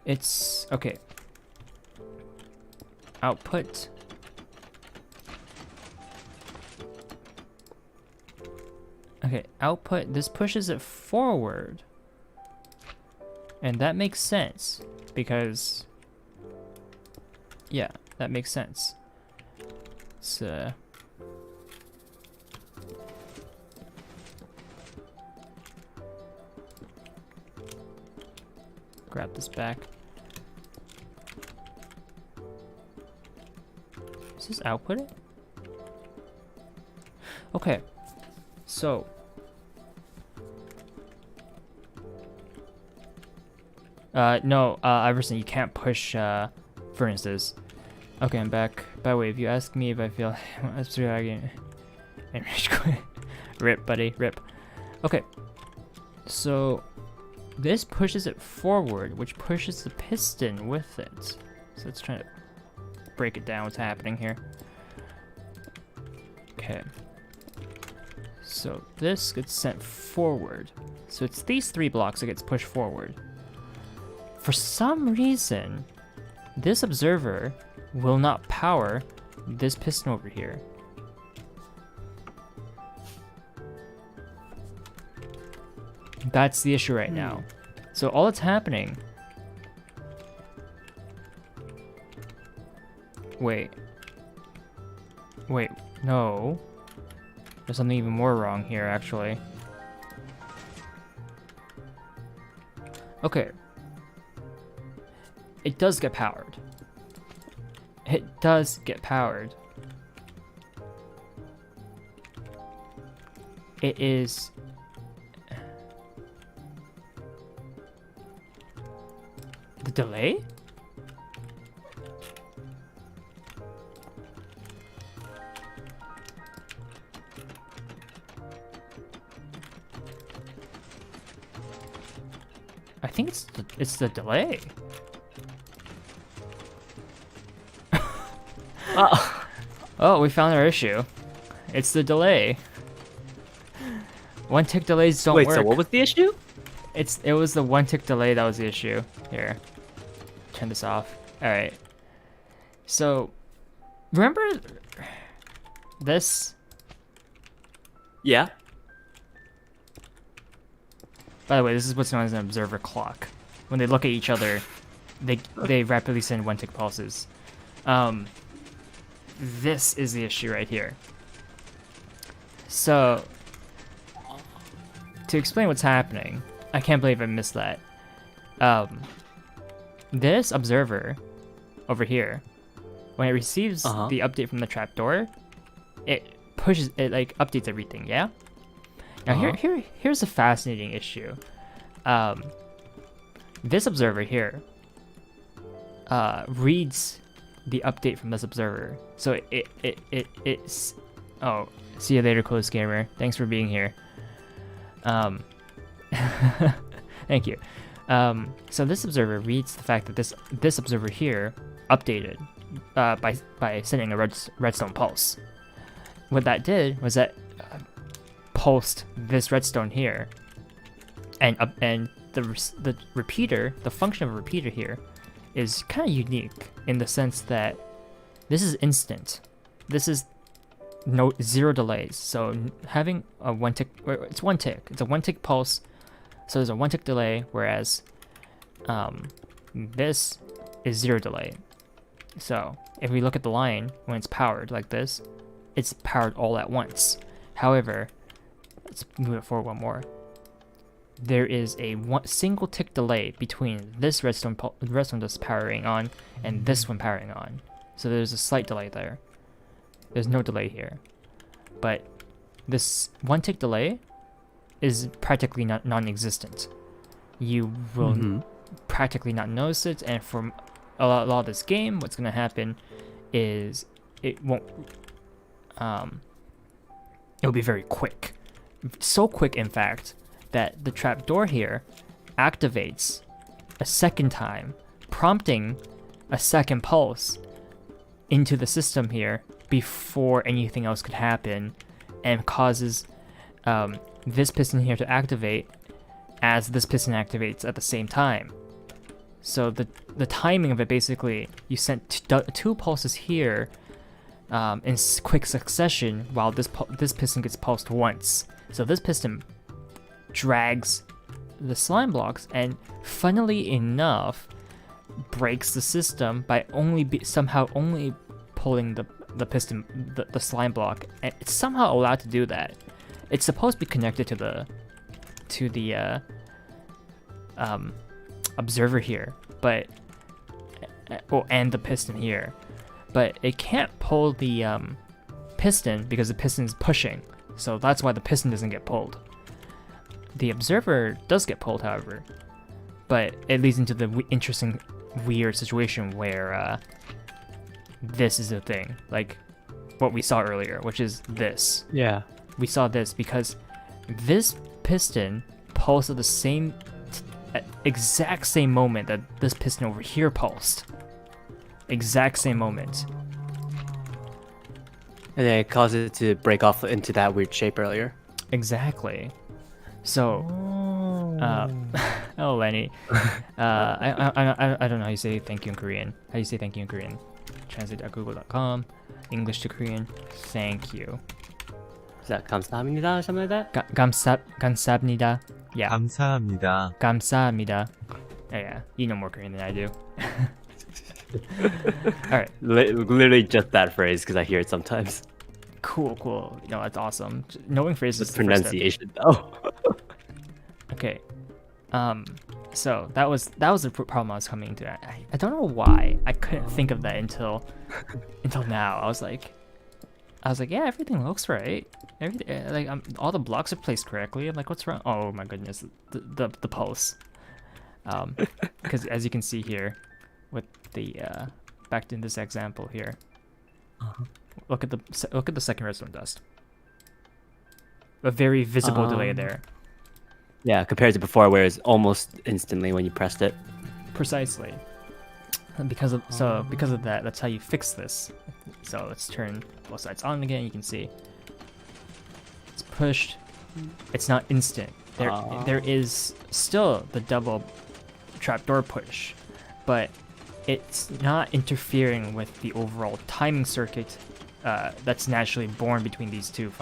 It's, okay. Output. Okay, output, this pushes it forward. And that makes sense, because, yeah, that makes sense. It's, grab this back. Is this output it? Okay, so no, Iverson, you can't push furnaces. Okay, I'm back. By the way, if you ask me if I feel rip, buddy, rip. Okay, so this pushes it forward, which pushes the piston with it. So let's try to break it down. What's happening here? Okay. So this gets sent forward. So it's these 3 blocks that gets pushed forward. For some reason, this observer will not power this piston over here. That's the issue right now. So all that's happening... Wait, no. There's something even more wrong here, actually. Okay. It does get powered. It does get powered. It is... The delay? I think it's the delay. Oh, we found our issue. It's the delay. 1 tick delays don't work. Wait, so what was the issue? It was the 1 tick delay that was the issue. Here. Turn this off. Alright. So, remember this? Yeah. By the way, this is what's known as an observer clock. When they look at each other, they rapidly send 1 tick pulses. This is the issue right here. So, to explain what's happening, I can't believe I missed that. This observer over here, when it receives the update from the trapdoor, it like updates everything, yeah? Now here's a fascinating issue. This observer here reads the update from this observer. So it's oh, see you later, Close Gamer. Thanks for being here. Thank you. So this observer reads the fact that this observer here updated by sending a redstone pulse. What that did was that pulsed this redstone here, and the repeater, the function of a repeater here, is kind of unique in the sense that this is instant. This is zero delays. So having a one tick, it's one tick. It's a one tick pulse. So there's a one tick delay, whereas this is zero delay. So if we look at the line when it's powered like this, it's powered all at once. However, let's move it forward one more. There is a single tick delay between this redstone that's powering on and this one powering on. So there's a slight delay there. There's no delay here. But this one tick delay is practically non-existent. You will practically not notice it, and for a lot of this game, what's going to happen is it won't... it'll be very quick. So quick, in fact, that the trapdoor here activates a second time, prompting a second pulse into the system here before anything else could happen, and causes this piston here to activate as this piston activates at the same time. So the timing of it, basically, you sent two pulses here in quick succession while this piston gets pulsed once. So this piston drags the slime blocks and, funnily enough, breaks the system by somehow only pulling the piston, the slime block, and it's somehow allowed to do that. It's supposed to be connected to the observer here, but and the piston here, but it can't pull the piston because the piston is pushing. So that's why the piston doesn't get pulled. The observer does get pulled, however, but it leads into the interesting, weird situation where this is the thing, like what we saw earlier, which is this. Yeah. We saw this because this piston pulsed at the exact same moment that this piston over here pulsed. Exact same moment. And then it caused it to break off into that weird shape earlier. Exactly. So, oh Lenny, I don't know how you say thank you in Korean. How do you say thank you in Korean? Translate.google.com, English to Korean. Thank you. Is that 감사합니다 or something like that? 감사합니다. Yeah. 감사합니다. 감사합니다. Yeah, you know more Korean than I do. All right. Literally just that phrase because I hear it sometimes. Cool. You know, that's awesome. Knowing phrases. The pronunciation, though. Okay. So that was the problem I was coming to. I don't know why I couldn't think of that until now. I was like, yeah, everything looks right. Everything, like, all the blocks are placed correctly. I'm like, what's wrong? Oh my goodness, the pulse. Because as you can see here, with the back to this example here, look at the second redstone dust. A very visible delay there. Yeah, compared to before, where it's almost instantly when you pressed it. Precisely. And because of that, that's how you fix this. So let's turn both sides on again. You can see it's pushed. It's not instant. There is still the double trapdoor push, but it's not interfering with the overall timing circuit that's naturally born between these two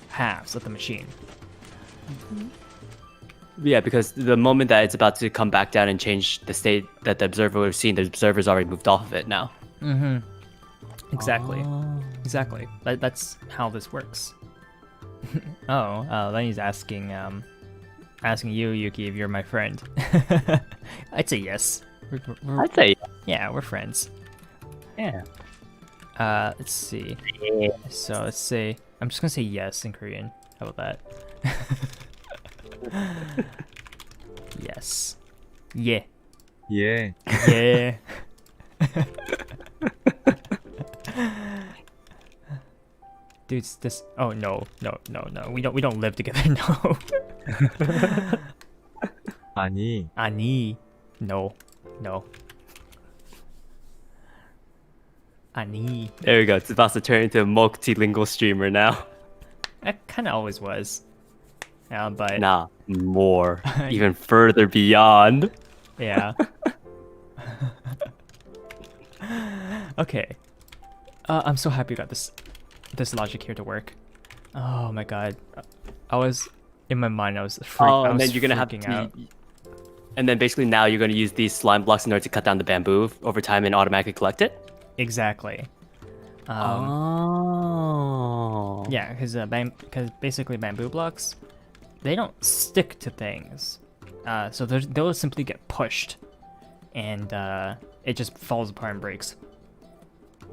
halves of the machine. Yeah, because the moment that it's about to come back down and change the state that the observer would have seen, the observer's already moved off of it now. Exactly. That's how this works. Lenny's asking you, Yuki, if you're my friend. I'd say yes. I'd say yeah, we're friends. yeah. Let's see. Yeah. So let's say I'm just gonna say yes in Korean. How about that? Yes. Yeah. 예. Yeah. Dude, this. Oh no. We don't live together. No. 아니, 아니. No. No. 아니. There we go. It's about to turn into a multilingual streamer now. That kind of always was. Yeah, but Nah, more. Even further beyond. yeah. Okay. I'm so happy we got this logic here to work. Oh my god. I was in my mind. I was And then you're gonna have freaking to. out. And then basically now you're gonna use these slime blocks in order to cut down the bamboo over time and automatically collect it. Exactly. Oh. Yeah, because basically bamboo blocks, they don't stick to things, so they'll simply get pushed, and it just falls apart and breaks.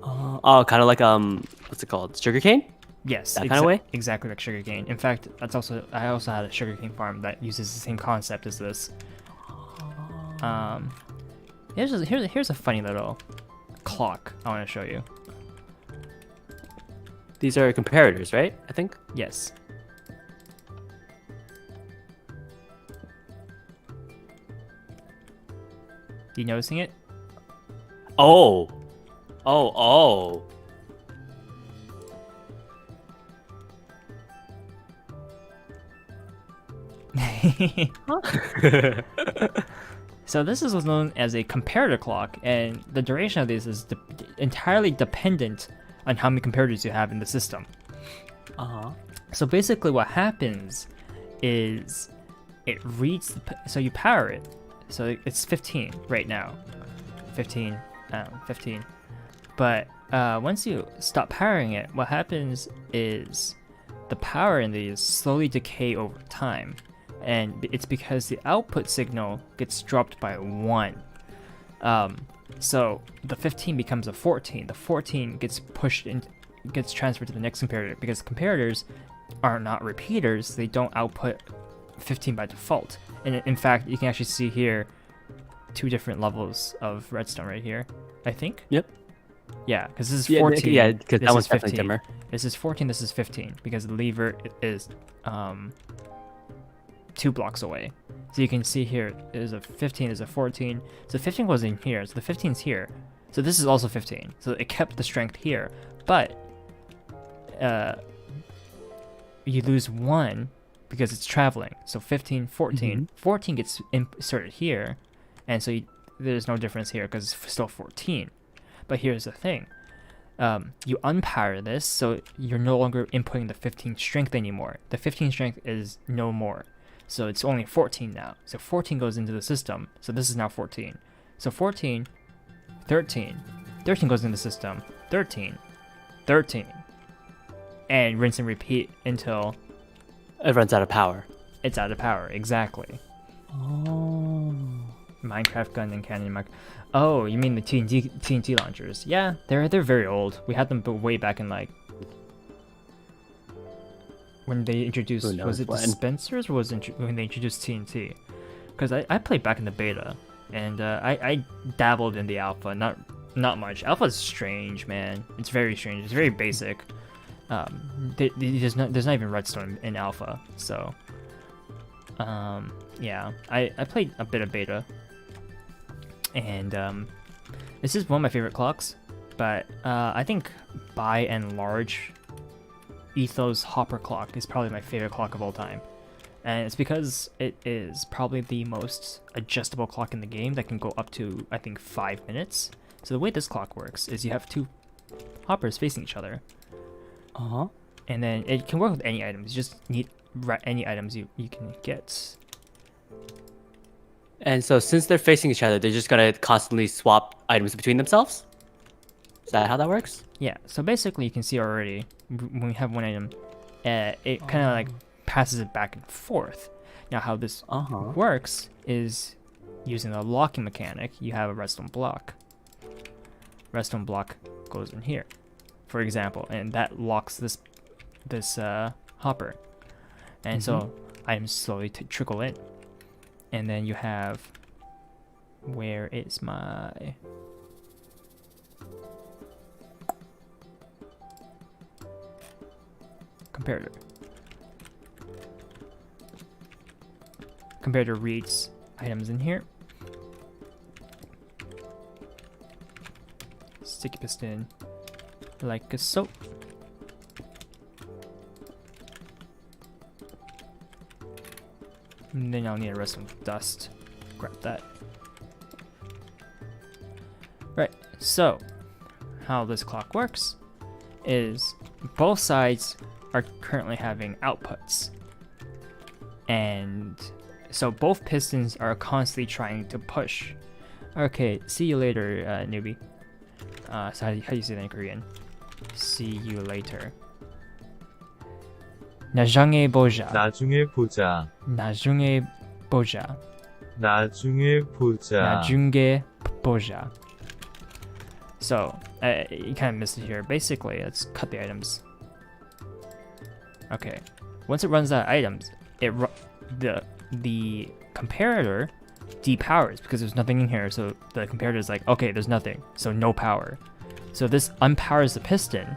Oh, kind of like what's it called? Sugarcane? Yes, That kind of way. exactly like sugarcane. In fact, I also had a sugarcane farm that uses the same concept as this. Here's a funny little clock I want to show you. These are comparators, right? I think. Yes. You noticing it? Oh. Oh. So this is what's known as a comparator clock, and the duration of this is entirely dependent on how many comparators you have in the system. So basically what happens is it reads, so you power it. So it's 15 right now. 15. But once you stop powering it, what happens is the power in these slowly decay over time. And it's because the output signal gets dropped by 1. So the 15 becomes a 14. The 14 gets gets transferred to the next comparator because comparators are not repeaters. They don't output 15 by default. And in fact, you can actually see here 2 different levels of redstone right here, I think. Yep. Yeah, because this is 14. Yeah, because that one's definitely 15. dimmer. This is 14, this is 15, because the lever is 2 blocks away. So you can see here, there's a 15, there's a 14. So 15 was in here, so the 15's here. So this is also 15. So it kept the strength here, but you lose 1 because it's traveling. So 15, 14. 14 gets inserted here, and so there's no difference here because it's still 14. But here's the thing. You unpower this, so you're no longer inputting the 15 strength anymore. The 15 strength is no more. So it's only 14 now. So 14 goes into the system. So this is now 14. So 14, 13. 13 goes into the system. 13, 13. And rinse and repeat until It runs out of power. it's out of power. Exactly. Oh. Minecraft gun and cannon mark. Oh, you mean the TNT launchers? Yeah, they're very old. We had them way back in like when they introduced, was it dispensers or was it when they introduced TNT? Because I played back in the beta, and I dabbled in the alpha, not much. Alpha's strange, man. It's very strange. It's very basic. There's not even redstone in alpha, so yeah. I played a bit of beta, and this is one of my favorite clocks, but I think by and large, Ethos Hopper clock is probably my favorite clock of all time. And it's because it is probably the most adjustable clock in the game that can go up to, I think, 5 minutes. So the way this clock works is you have 2 hoppers facing each other. And then it can work with any items. You just need any items you can get. And so since they're facing each other, they're just gonna constantly swap items between themselves? Is that how that works? Yeah, so basically you can see already, when we have one item, it kind of like passes it back and forth. Now how this works is using the locking mechanic. You have a redstone block. Redstone block goes in here, for example, and that locks this hopper. And so items slowly trickle in. And then you have, where is my... comparator. Comparator reads items in here. Sticky piston, like so. And then I'll need a rest of dust. Grab that. Right, so how this clock works is both sides are currently having outputs. And so both pistons are constantly trying to push. Okay, see you later, newbie. So how do you say that in Korean? See you later. 나중에 보자. 나중에 보자. 나중에 보자. 나중에 보자. 나중에 보자. So, you kind of missed it here. Basically, let's cut the items. Okay. Once it runs out of items, the comparator depowers because there's nothing in here. So the comparator is like, okay, there's nothing, so no power. So this unpowers the piston,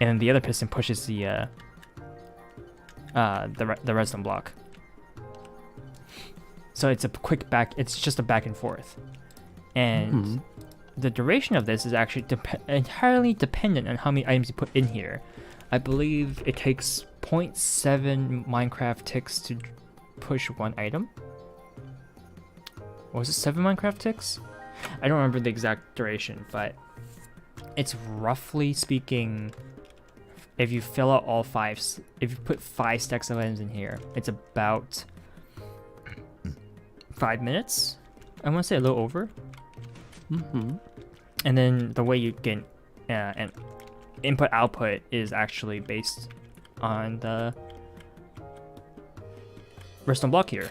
and then the other piston pushes the redstone block. So it's a quick back. It's just a back and forth, and the duration of this is actually entirely dependent on how many items you put in here. I believe it takes 0.7 Minecraft ticks to push one item. Or was it 7 Minecraft ticks? I don't remember the exact duration, but it's roughly speaking, if you fill out all 5, if you put 5 stacks of items in here, it's about 5 minutes. I want to say a little over. And then the way you get an input output is actually based on the redstone block here,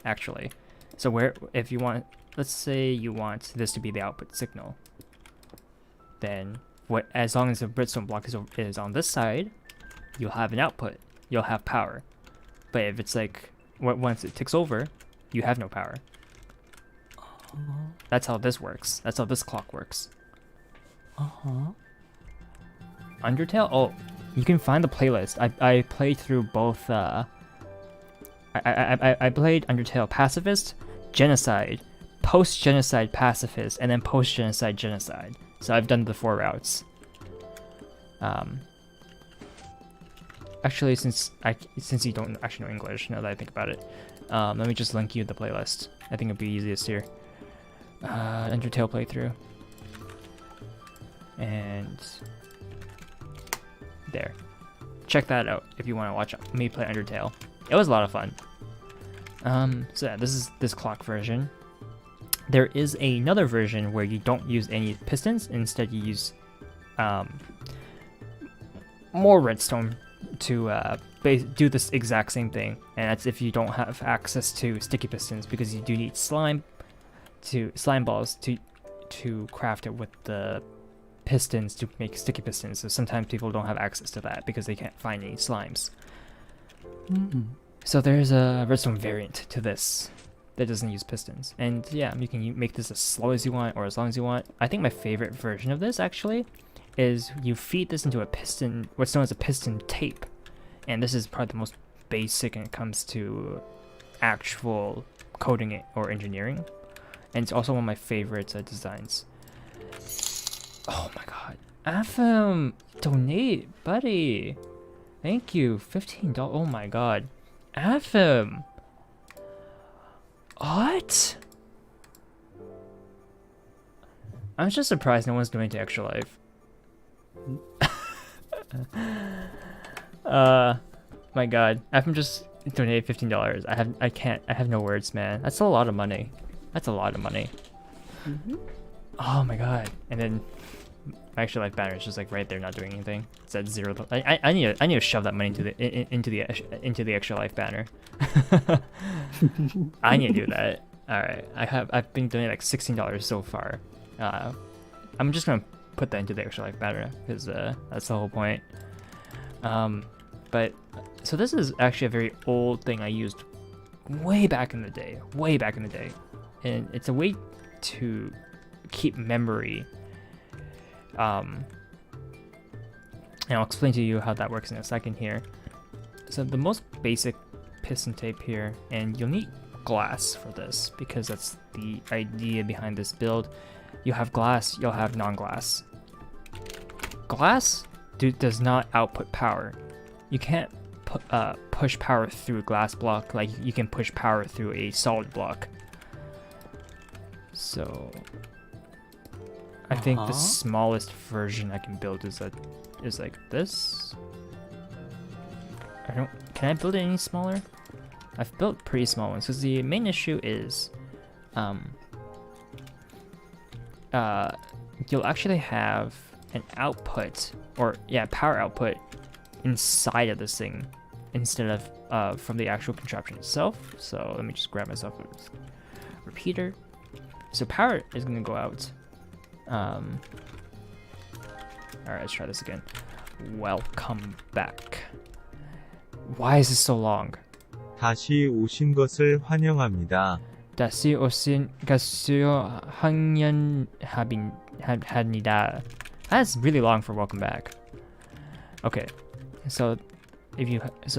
actually. So where, if you want, let's say you want this to be the output signal, then as long as the redstone block is on this side, you'll have an output, you'll have power. But if it's like once it ticks over, you have no power. That's how this works. That's how this clock works. Undertale? Oh, you can find the playlist. I played through both. I played Undertale Pacifist, Genocide, Post-Genocide Pacifist, and then Post-Genocide Genocide. So I've done the 4 routes. Actually, since you don't actually know English, now that I think about it, let me just link you the playlist. I think it'd be easiest here. Undertale playthrough. And there. Check that out if you want to watch me play Undertale. It was a lot of fun. So yeah, this is this clock version. There is another version where you don't use any pistons. Instead, you use more redstone to do this exact same thing. And that's if you don't have access to sticky pistons, because you do need slime balls to craft it with the pistons to make sticky pistons. So sometimes people don't have access to that because they can't find any slimes. So there's a redstone variant to this that doesn't use pistons. And yeah, you can make this as slow as you want or as long as you want. I think my favorite version of this actually is you feed this into a piston, what's known as a piston tape. And this is probably the most basic when it comes to actual coding it or engineering. And it's also one of my favorite designs. Oh my god. Afam, donate, buddy. Thank you. $15. Oh my god. Afam. What? I'm just surprised no one's doing to Extra Life. My god. Afam just donated $15. I have no words, man. That's a lot of money. That's a lot of money. Oh my god. And then my Extra Life banner is just like right there, not doing anything. It's at 0. I need to shove that money into the Extra Life banner. I need to do that. All right. I've been doing like $16 so far. I'm just gonna put that into the Extra Life banner because that's the whole point. But so this is actually a very old thing I used way back in the day. And it's a way to keep memory. And I'll explain to you how that works in a second here. So the most basic piston tape here, and you'll need glass for this because that's the idea behind this build. You have glass, you'll have non-glass. Glass does not output power. You can't push power through a glass block like you can push power through a solid block. So I think the smallest version I can build is like this. Can I build it any smaller? I've built pretty small ones because the main issue is you'll actually have an output, or power output inside of this thing instead of from the actual contraption itself. So let me just grab myself a repeater. So power is gonna go out. Alright, let's try this again. Welcome back. Why is this so long? 다시 오신 것을 환영합니다. 다시 오신 것을 환영합니다. That's really long for welcome back. Okay, so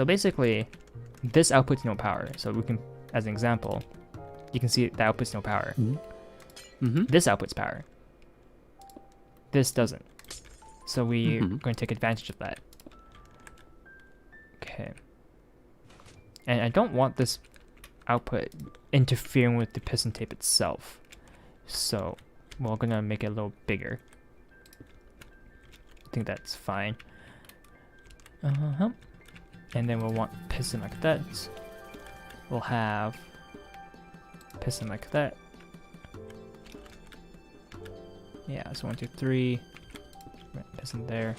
basically, this outputs no power. So we can, as an example, you can see the outputs no power. This outputs power. This doesn't. So we're going to take advantage of that. Okay. And I don't want this output interfering with the piston tape itself. So we're gonna make it a little bigger. I think that's fine. And then we'll want piston like that. We'll have piston like that. Yeah, so 1, 2, 3. Piston there.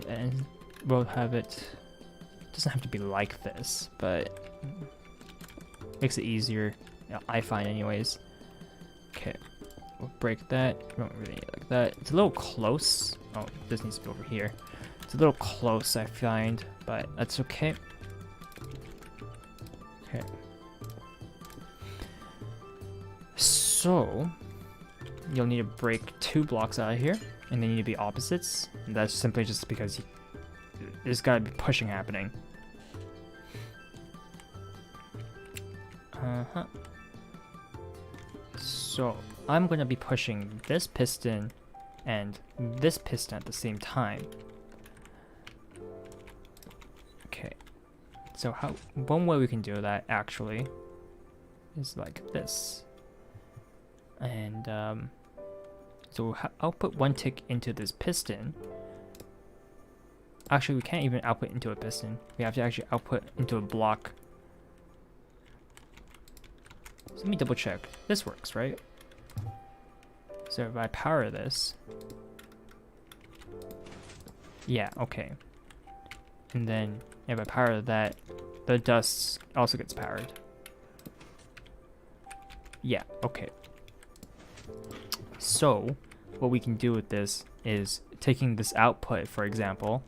And we'll have it. Doesn't have to be like this, but makes it easier. I find, anyways. Okay, we'll break that. We don't really need it like that. It's a little close. Oh, this needs to be over here. It's a little close, I find, but that's okay. Okay. So you'll need to break 2 blocks out of here, and they need to be opposites. And that's simply just because there's gotta be pushing happening. So I'm gonna be pushing this piston and this piston at the same time. Okay. So one way we can do that actually is like this. And so I'll put 1 tick into this piston. Actually, we can't even output into a piston. We have to actually output into a block. So let me double check. This works, right? So if I power this. Yeah, okay. And then if I power that, the dust also gets powered. Yeah, okay. So what we can do with this is taking this output, for example,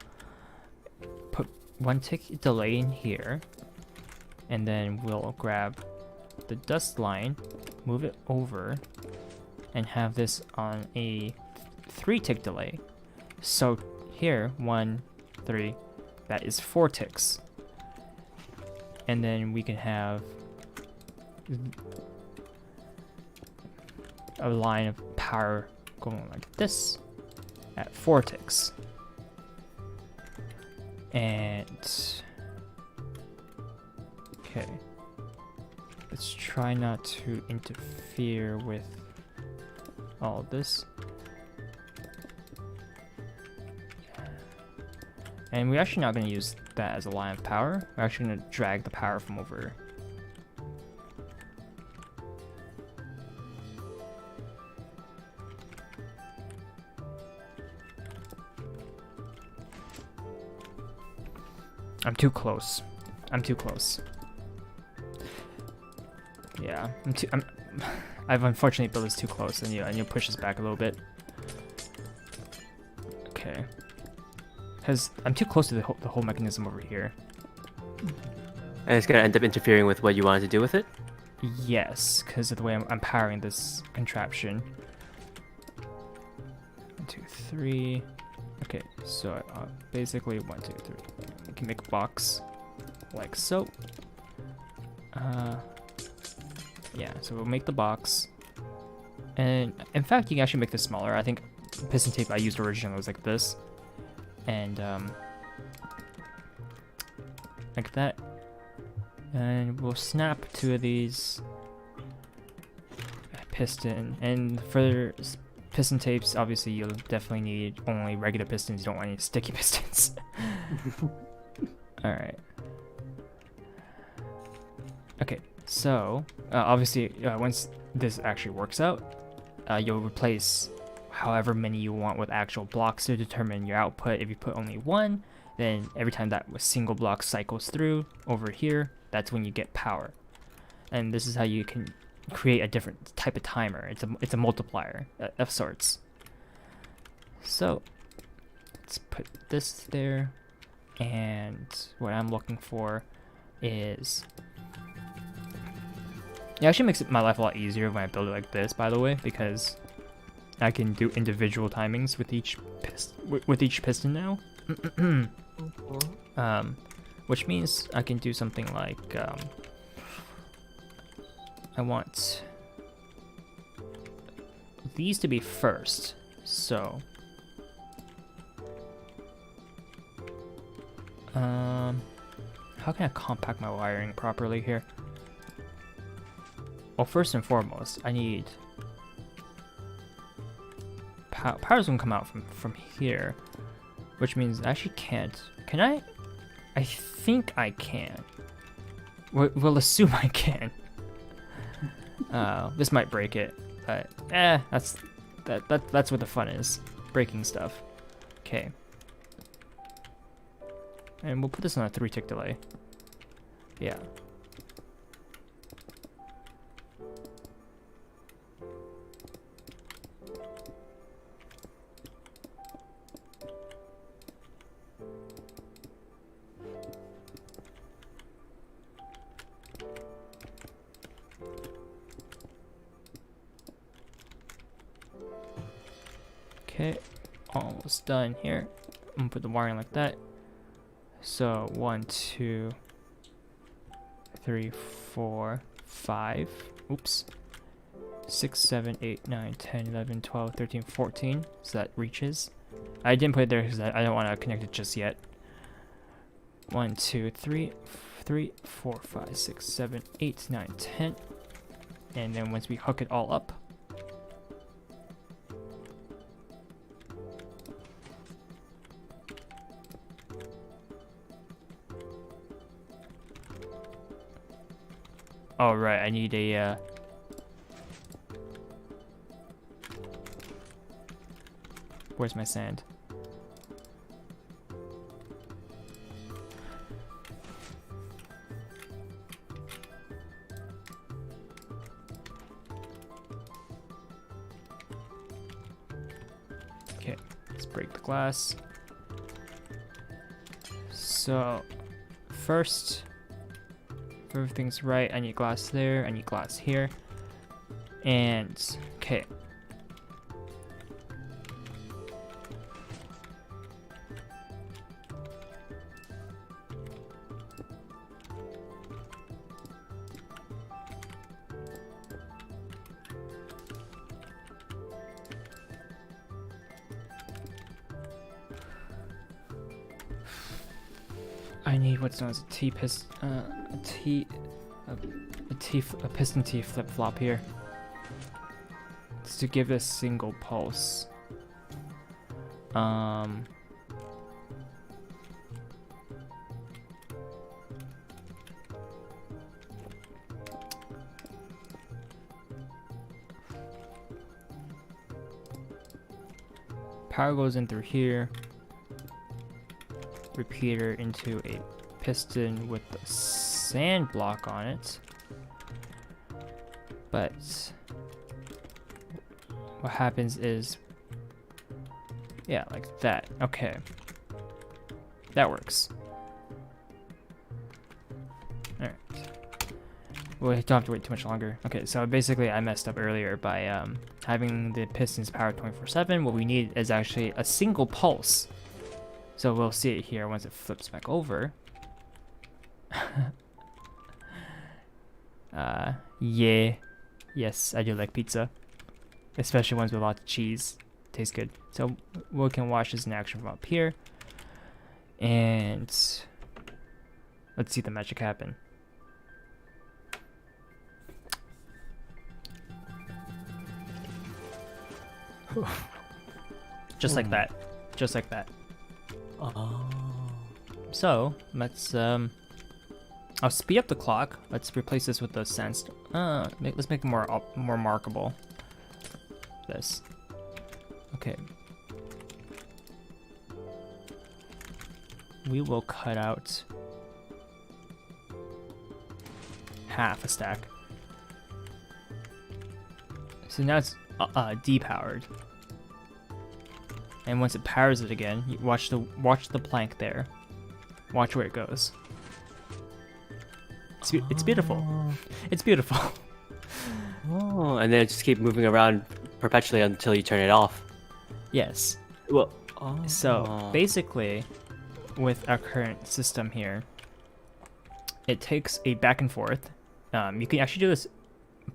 put 1 tick delay in here, and then we'll grab the dust line, move it over, and have this on a 3 tick delay. So here, 1, 3, that is 4 ticks. And then we can have a line of power going like this at 4 ticks. And okay, let's try not to interfere with all of this. And we're actually not going to use that as a line of power. We're actually going to drag the power from over. I'm too close. I'm too close. Yeah, I've unfortunately built this too close, and you'll push this back a little bit. Okay. Because I'm too close to the whole mechanism over here. And it's gonna end up interfering with what you wanted to do with it? Yes, because of the way I'm powering this contraption. 1, 2, 3. Okay, so basically 1, 2, 3. We can make a box like so. Yeah, so we'll make the box. And in fact, you can actually make this smaller. I think piston tape I used originally was like this. And like that. And we'll snap 2 of these piston. And for piston tapes, obviously you'll definitely need only regular pistons. You don't want any sticky pistons. Alright. Okay, so obviously once this actually works out, you'll replace however many you want with actual blocks to determine your output. If you put only 1, then every time that single block cycles through over here, that's when you get power. And this is how you can create a different type of timer. It's a multiplier of sorts. So let's put this there, and what I'm looking for is, it actually makes my life a lot easier when I build it like this, by the way, because I can do individual timings with each piston now. Which means I can do something like I want these to be first, so how can I compact my wiring properly here? Well, first and foremost, I need power's gonna come out from here, which means I actually can't. Can I? I think I can. We'll assume I can. This might break it, but that's what the fun is, breaking stuff. Okay. And we'll put this on a 3-tick delay. Yeah. Okay, almost done here. I'm gonna put the wiring like that. So 1, 2, 3, 4, 5. Oops. 6, 7, 8, 9, 10, 11, 12, 13, 14. So that reaches. I didn't put it there because I don't want to connect it just yet. 1, 2, 3, 4, 5, 6, 7, 8, 9, 10. And then once we hook it all up, oh right, I need a where's my sand? Okay, let's break the glass. So first, if everything's right, I need glass there, I need glass here. And okay. I need what's known as a piston T flip flop here. It's to give a single pulse. Power goes in through here. Repeater into a piston with a sand block on it. But what happens is, yeah, like that. Okay. That works. Alright. We don't have to wait too much longer. Okay, so basically I messed up earlier by having the pistons powered 24/7. What we need is actually a single pulse. So we'll see it here once it flips back over. Yeah, yes, I do like pizza, especially ones with lots of cheese. Tastes good. So we can watch this in action from up here, and let's see the magic happen. Just like that. Just like that. Oh. So let's I'll speed up the clock. Let's replace this with the sandstone. Let's make it more markable. This. Okay. We will cut out half a stack. So now it's depowered. And once it powers it again, you watch the plank there. Watch where it goes. It's beautiful. It's beautiful. Oh, and then it just keep moving around perpetually until you turn it off. Yes. Well, So basically, with our current system here, it takes a back and forth. You can actually do this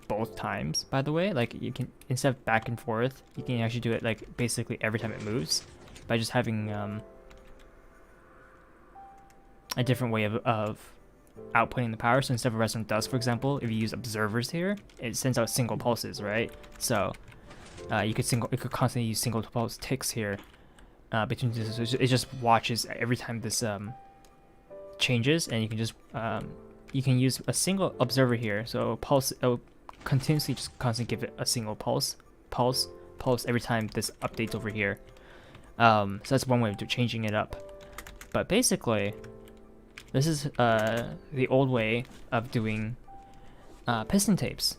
both times, by the way. Like, you can, instead of back and forth, you can actually do it like basically every time it moves by just having a different way of outputting the power. So instead of redstone dust, for example, if you use observers here, it sends out single pulses, right? So you could constantly use single pulse ticks here between this. It just watches every time this changes, and you can just you can use a single observer here. So pulse, it'll continuously just constantly give it a single pulse every time this updates over here. So that's one way of changing it up. But basically, this is the old way of doing piston tapes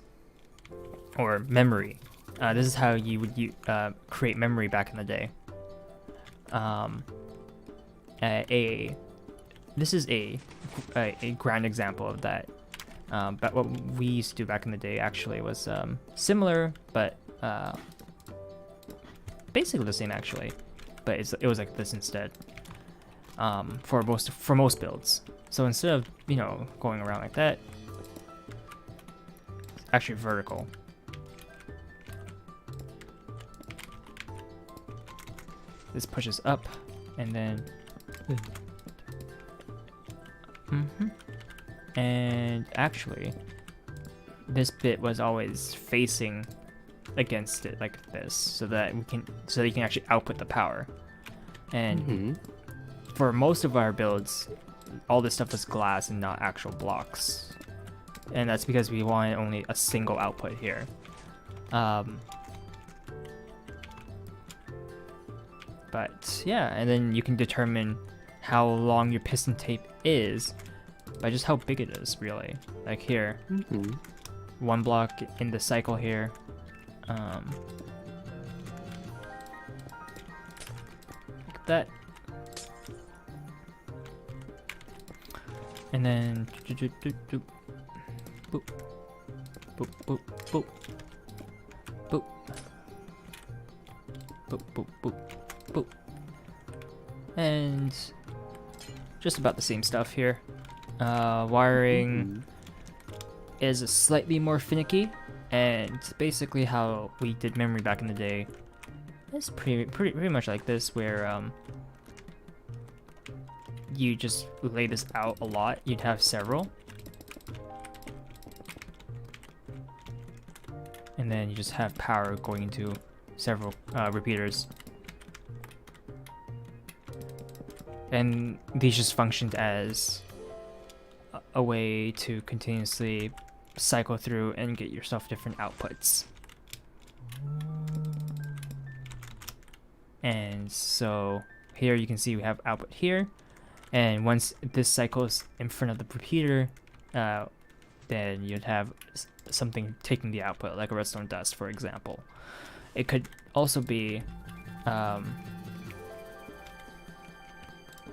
or memory. This is how you would create memory back in the day. This is a grand example of that. But what we used to do back in the day actually was similar, but basically the same actually. But it was like this instead. For most builds. So instead of going around like that, it's actually vertical. This pushes up, and then and actually this bit was always facing against it like this, so that you can actually output the power. And for most of our builds, all this stuff was glass and not actual blocks, and that's because we wanted only a single output here. But yeah, and then you can determine how long your piston tape is by just how big it is, really. Like here, one block in the cycle here. Like that. And then boop, boop, boop, boop, boop, boop, boop, boop, boop, boop, and just about the same stuff here. Wiring is slightly more finicky, and basically how we did memory back in the day is pretty much like this, where you just lay this out a lot. You'd have several, and then you just have power going into several repeaters, and these just functioned as a way to continuously cycle through and get yourself different outputs. And so here you can see we have output here, and once this cycles in front of the repeater, then you'd have something taking the output, like a redstone dust, for example. It could also be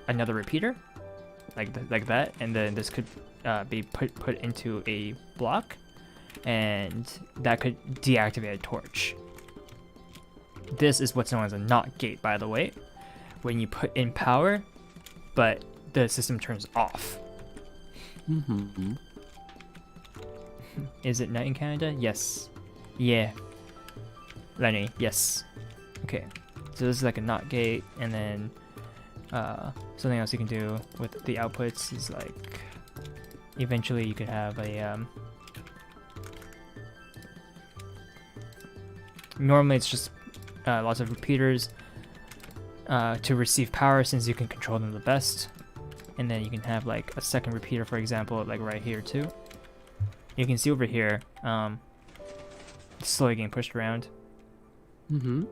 another repeater, like that, and then this could be put into a block, and that could deactivate a torch. This is what's known as a NOT gate, by the way, when you put in power, but the system turns off. Is it night in Canada? Yes. Yeah. Lenny, yes. Okay. So this is like a NOT gate, and then something else you can do with the outputs is like eventually you could have a normally it's just lots of repeaters to receive power, since you can control them the best. And then you can have like a second repeater, for example, like right here too. You can see over here, it's slowly getting pushed around. Mm-hmm.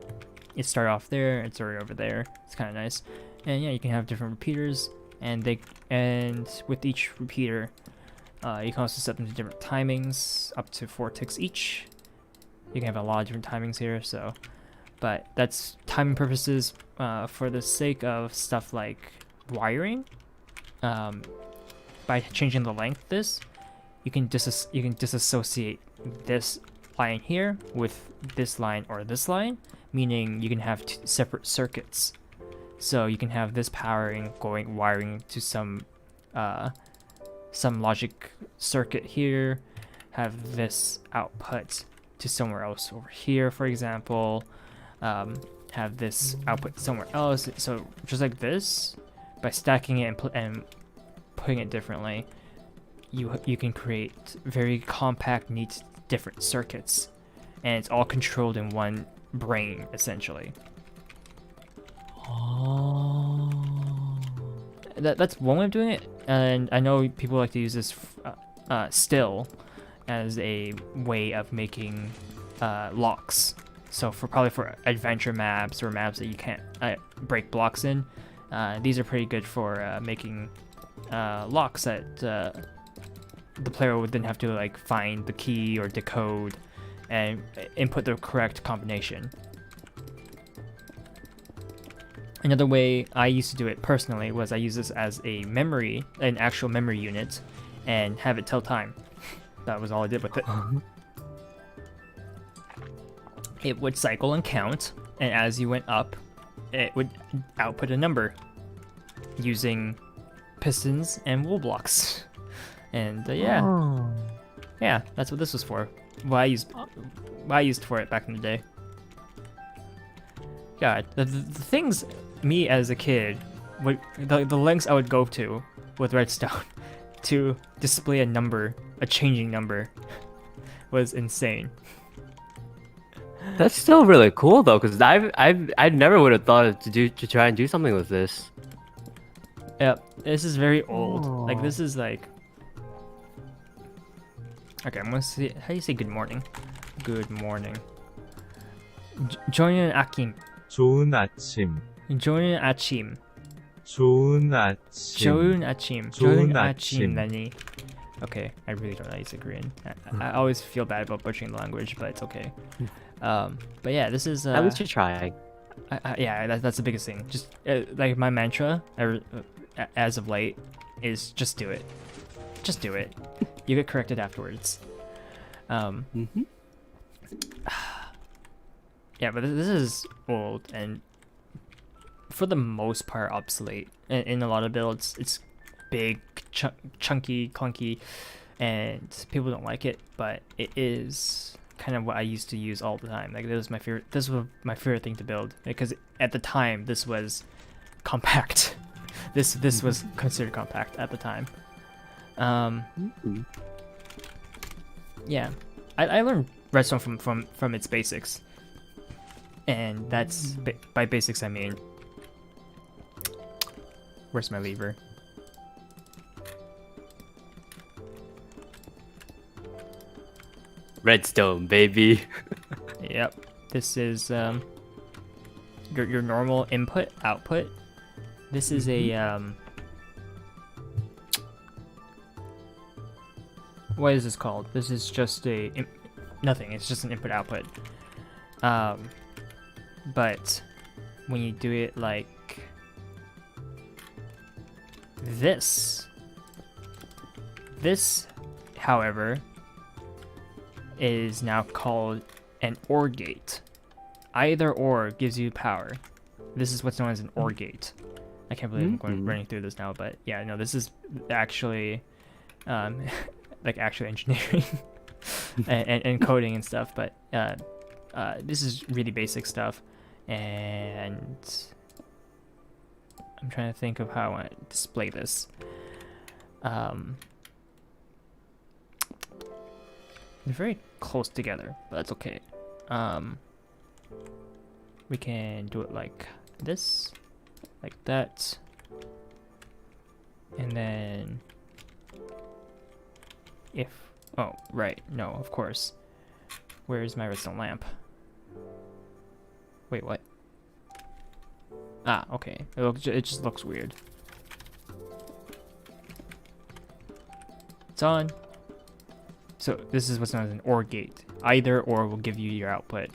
It started off there, it's already over there. It's kind of nice. And yeah, you can have different repeaters, and with each repeater, you can also set them to different timings, up to 4 ticks each. You can have a lot of different timings here, so, but that's timing purposes. For the sake of stuff like wiring, by changing the length of this, you can disassociate this line here with this line or this line, meaning you can have two separate circuits. So you can have this wiring to some logic circuit here, have this output to somewhere else over here, for example, have this output somewhere else. So just like this, by stacking it and putting it differently, you can create very compact, neat, different circuits, and it's all controlled in one brain, essentially. Oh. That's one way of doing it, and I know people like to use this still as a way of making locks. So probably for adventure maps or maps that you can't break blocks in, these are pretty good for making locks that the player would then have to like find the key or decode and input the correct combination. Another way I used to do it personally was I use this as an actual memory unit, and have it tell time. That was all I did with it. It would cycle and count, and as you went up, it would output a number using pistons and wool blocks. And yeah, that's what this was for. What I used for it back in the day. God, the things me as a kid, the lengths I would go to with redstone to display a changing number, was insane. That's still really cool though, because I never would have thought to try and do something with this. Yeah, this is very old. Like this is like. Okay, I'm gonna see. How do you say good morning? Good morning. 좋은 아침. 좋은 아침. 좋은 아침. 좋은 아침. 좋은 아침. 좋은 좋은 아침, 아침. Lenny. Okay, I really don't know how to say Korean. I always feel bad about butchering the language, but it's okay. But yeah, this is. At least you're trying. Yeah, that's the biggest thing. Just like my mantra, as of late, is just do it. Just do it. You get corrected afterwards. Yeah, but this is old and for the most part obsolete. In a lot of builds, it's big, chunky, clunky, and people don't like it. But it is kind of what I used to use all the time. Like this was my favorite thing to build, because at the time this was compact. This was considered compact at the time. Yeah, I learned redstone from its basics, and that's by basics I mean, where's my lever? Redstone, baby. Yep, this is your normal input output. This is a what is this called? This is just nothing. It's just an input output. But when you do it like this, however, is now called an OR gate. Either or gives you power. This is what's known as an OR gate. I can't believe I'm running through this now, but yeah, no, this is actually like actual engineering. and coding and stuff. But this is really basic stuff, and I'm trying to think of how I want to display this. They're very close together, but that's okay. We can do it like this, like that, and then oh, right, no, of course. Where's my redstone lamp? Wait, what? Ah, okay. It just looks weird. It's on. So this is what's known as an OR gate. Either or will give you your output.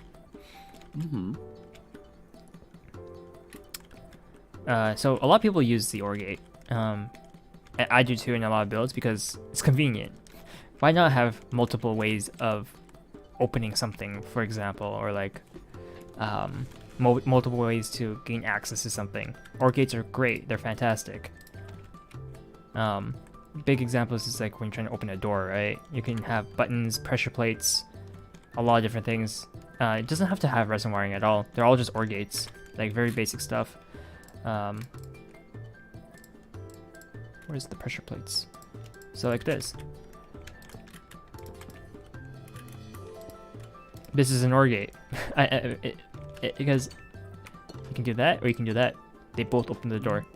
So a lot of people use the OR gate. I do too in a lot of builds because it's convenient. Why not have multiple ways of opening something, for example, or like multiple ways to gain access to something? OR gates are great. They're fantastic. Big examples is like when you're trying to open a door, right? You can have buttons, pressure plates, a lot of different things. It doesn't have to have resin wiring at all. They're all just OR gates, like very basic stuff. Where's the pressure plates? So like this. This is an OR gate. Because you can do that or you can do that. They both open the door.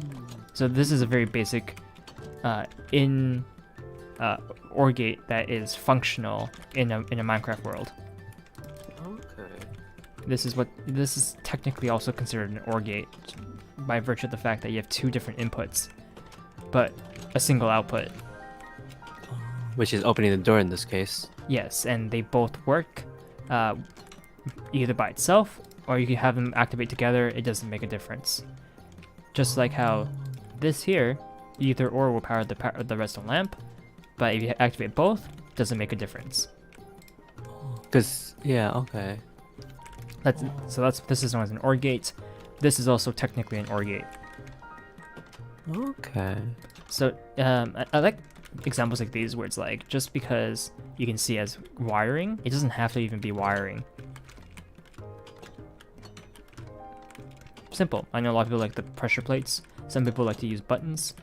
So this is a very basic OR gate that is functional in a Minecraft world. Okay. This is technically also considered an OR gate by virtue of the fact that you have two different inputs, but a single output. Which is opening the door in this case. Yes, and they both work either by itself or you can have them activate together. It doesn't make a difference. Just like how this here, either or will power the redstone lamp, but if you activate both, doesn't make a difference. Cause yeah, okay. This is known as an OR gate. This is also technically an OR gate. Okay. So I like examples like these where it's like just because you can see as wiring, it doesn't have to even be wiring. Simple. I know a lot of people like the pressure plates. Some people like to use buttons.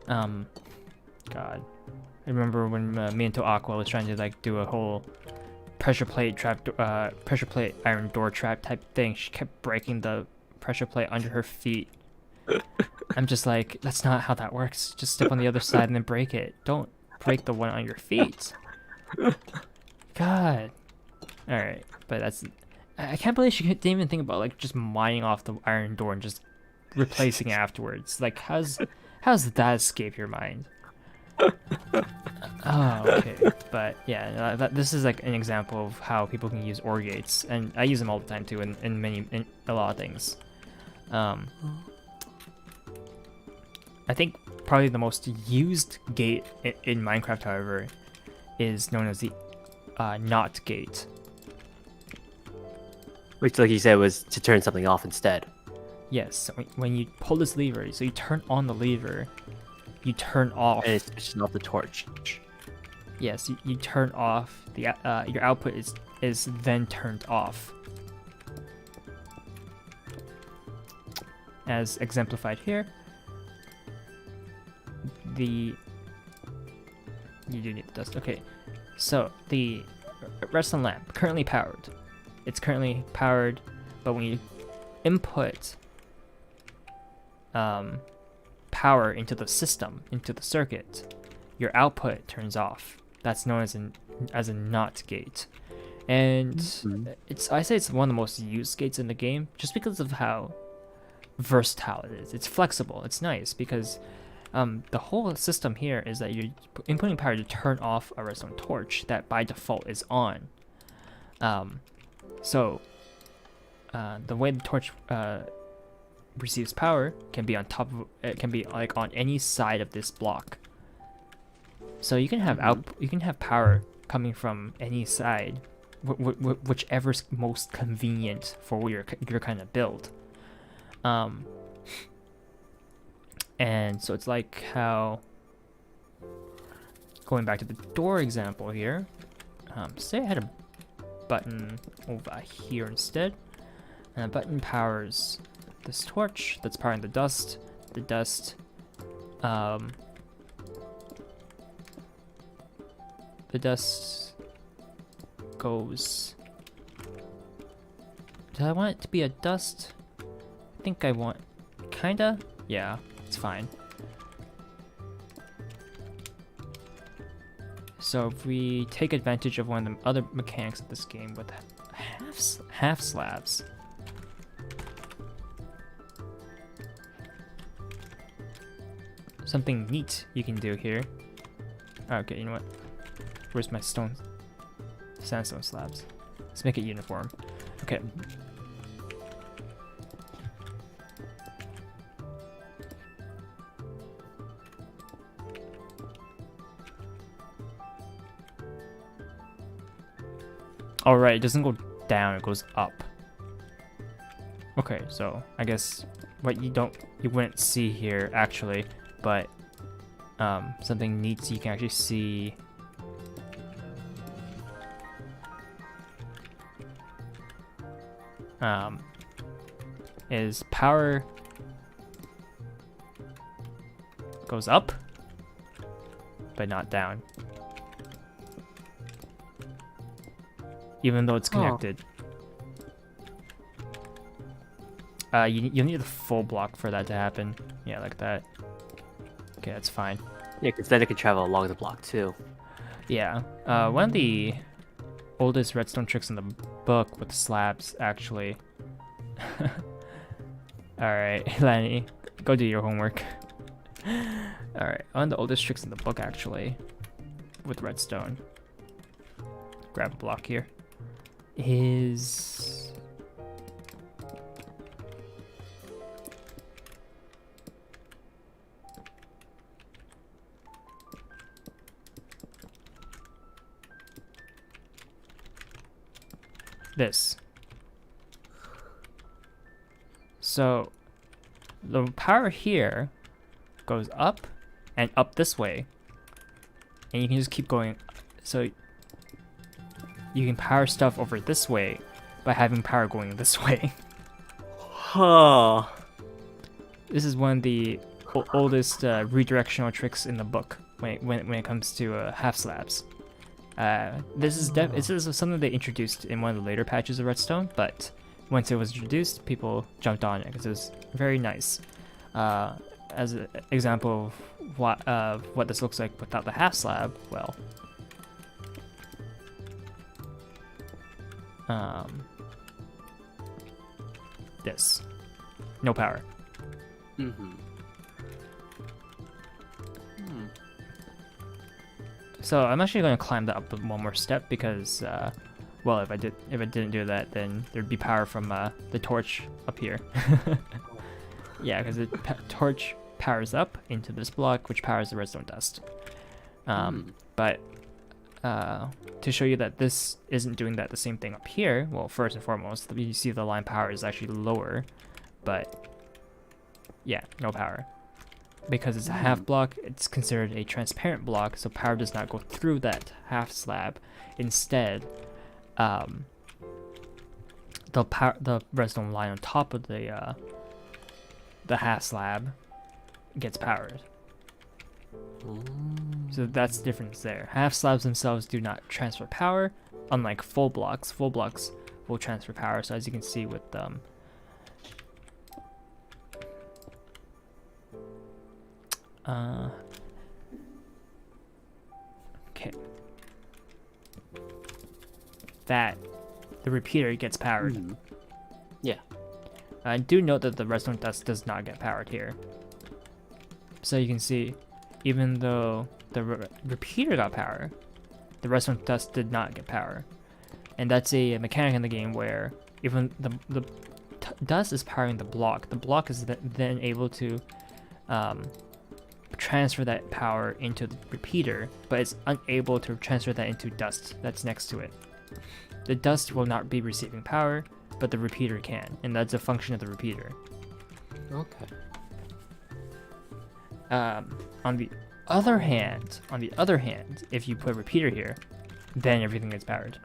God, I remember when me and Aqua was trying to like do a whole pressure plate iron door trap type thing. She kept breaking the pressure plate under her feet. I'm just like, that's not how that works. Just step on the other side and then break it. Don't break the one on your feet. God. All right, but I can't believe she didn't even think about like just mining off the iron door and just replacing it afterwards. Like, how's that escape your mind? Oh, okay. But yeah, this is like an example of how people can use OR gates, and I use them all the time too in a lot of things. I think probably the most used gate in Minecraft, however, is known as the NOT gate. Which, like you said, was to turn something off instead. Yes, so when you pull this lever, so you turn on the lever, you turn off. And it's switching off the torch. Yes, you turn off the your output is then turned off, as exemplified here. You do need the dust. Okay, so the redstone lamp currently powered. It's currently powered, but when you input power into the system, into the circuit, your output turns off. That's known as a NOT gate, and I say it's one of the most used gates in the game just because of how versatile it is. It's flexible. It's nice because the whole system here is that you're inputting power to turn off a redstone torch that by default is on. So the way the torch receives power can be on top of it, can be like on any side of this block. So you can have you can have power coming from any side, whichever's most convenient for your kind of build. And so it's like how, going back to the door example here, Say I had a button over here instead. And a button powers this torch that's powering the dust. The dust, the dust goes. Do I want it to be a dust? I think I want, kinda? Yeah, it's fine. So if we take advantage of one of the other mechanics of this game with half slabs. Something neat you can do here. Okay, you know what? Where's my sandstone slabs? Let's make it uniform. Okay. Alright, it doesn't go down, it goes up. Okay, so I guess what you wouldn't see here actually, but something neat so you can actually see is power goes up but not down, even though it's connected. You need the full block for that to happen. Yeah, like that. Okay, that's fine. Yeah, because then it can travel along the block too. Yeah. One of the oldest redstone tricks in the book with slabs, actually. Alright, Lanny, go do your homework. Alright, one of the oldest tricks in the book, actually, with redstone. Grab a block here. Is... this. So the power here goes up and up this way, and you can just keep going. So you can power stuff over this way by having power going this way. Huh. This is one of the oldest redirectional tricks in the book when it comes to half slabs. This is something they introduced in one of the later patches of Redstone, but once it was introduced, people jumped on it because it was very nice. As an example of what this looks like without the half slab, well, this, no power. Mm-hmm. So I'm actually going to climb that up one more step because, well, if I didn't do that, then there'd be power from the torch up here. Yeah, because the torch powers up into this block, which powers the redstone dust. But to show you that this isn't doing that the same thing up here, well, first and foremost, you see the line power is actually lower, but yeah, no power. Because it's a half block, it's considered a transparent block, so power does not go through that half slab. Instead, the redstone line on top of the half slab gets powered. So that's the difference there. Half slabs themselves do not transfer power, unlike full blocks. Full blocks will transfer power. So as you can see with okay, that the repeater gets powered. Yeah. Do note that the redstone dust does not get powered here. So you can see, even though the repeater got power, the redstone dust did not get power. And that's a mechanic in the game where even the dust is powering the block is then able to transfer that power into the repeater, but it's unable to transfer that into dust that's next to it. The dust will not be receiving power, but the repeater can, and that's a function of the repeater. Okay. On the other hand, if you put a repeater here, then everything gets powered.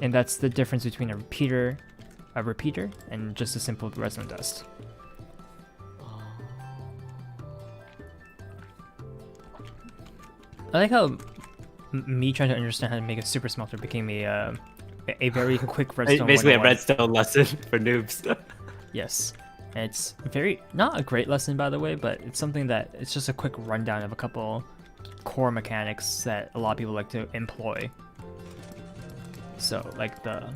And that's the difference between a repeater, and just a simple redstone dust. I like how me trying to understand how to make a super smelter became a very quick redstone. Basically, a 101. redstone lesson for noobs. Yes. And it's not a great lesson, by the way, but it's something that it's just a quick rundown of a couple core mechanics that a lot of people like to employ. So, like the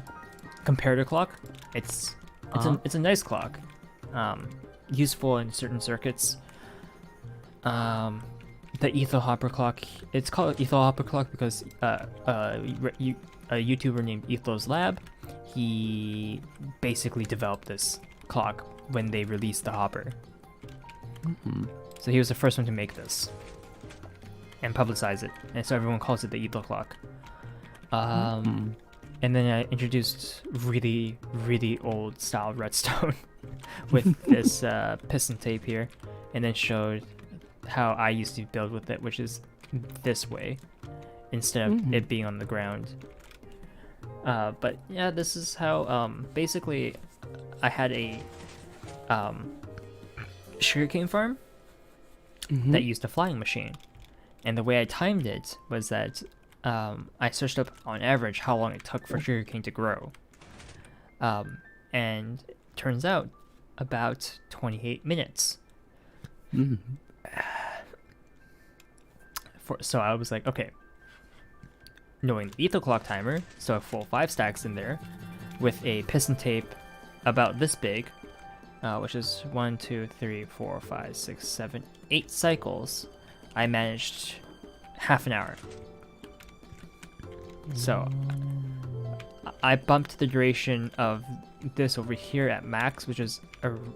comparator clock, it's a nice clock, useful in certain circuits. The etho hopper clock, it's called etho hopper clock because a YouTuber named Ethos Lab, he basically developed this clock when they released the hopper. So he was the first one to make this and publicize it, and so everyone calls it the etho clock. And then I introduced really old style redstone with this piston tape here, and then showed how I used to build with it, which is this way instead of it being on the ground. But yeah, this is how basically I had a sugarcane farm that used a flying machine, and the way I timed it was that I searched up on average how long it took for sugarcane to grow, and it turns out about 28 minutes. So I was like, okay, knowing the etho clock timer, so a full 5 stacks in there with a piston tape about this big, which is 1, 2, 3, 4, 5, 6, 7, 8 cycles, I managed half an hour. So I bumped the duration of this over here at max, which is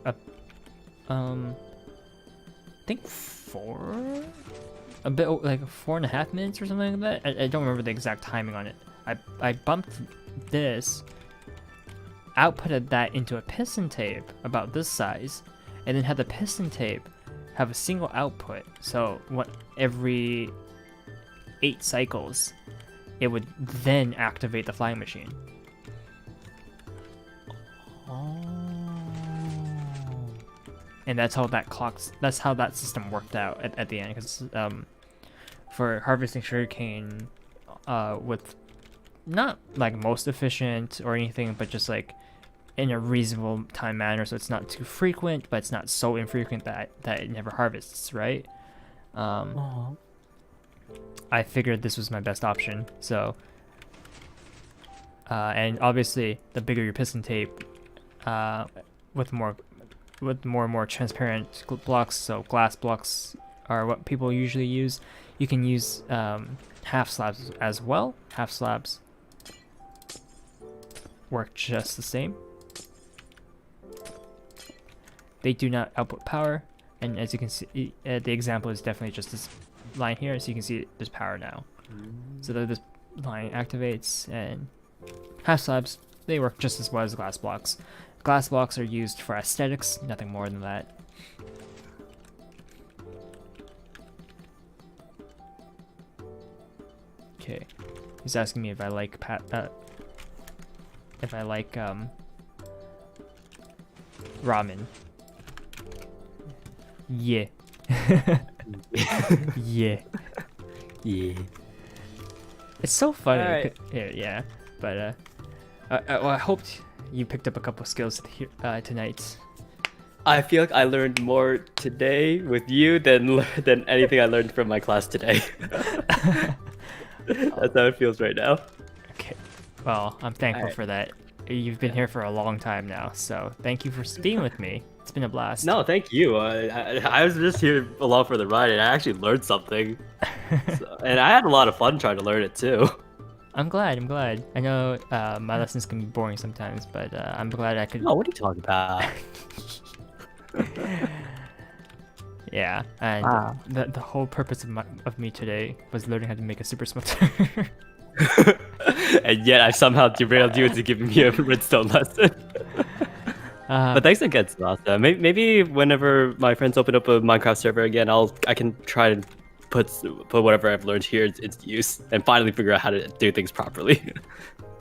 I think a bit like 4.5 minutes or something like that. I don't remember the exact timing on it. I bumped this, outputted that into a piston tape about this size, and then had the piston tape have a single output. So every 8 cycles, it would then activate the flying machine. And that's how that system worked out at the end. Because for harvesting sugarcane, with not like most efficient or anything, but just like in a reasonable time manner, so it's not too frequent, but it's not so infrequent that it never harvests, right? I figured this was my best option. So, and obviously, the bigger your piston tape, with more and more transparent blocks, so glass blocks are what people usually use. You can use half slabs as well. Half slabs work just the same. They do not output power, and as you can see, the example is definitely just this line here, so you can see there's power now. So that this line activates, and half slabs, they work just as well as glass blocks. Glass blocks are used for aesthetics, nothing more than that. Okay, he's asking me if I like ramen. Yeah. Yeah. Yeah. It's so funny. Alright. Yeah. But well, I hoped you picked up a couple skills tonight. I feel like I learned more today with you than anything I learned from my class today. That's how it feels right now. Okay. Well, I'm thankful for that. You've been here for a long time now, so thank you for being with me. It's been a blast. No, thank you. I was just here along for the ride, and I actually learned something. And I had a lot of fun trying to learn it too. I'm glad. I know my lessons can be boring sometimes, but I'm glad I could. Oh, what are you talking about? Yeah, and the whole purpose of me today was learning how to make a super smelter. And yet I somehow derailed you into giving me a redstone lesson. But thanks again, Sebastian. Maybe whenever my friends open up a Minecraft server again, I can try to put whatever I've learned here into use and finally figure out how to do things properly.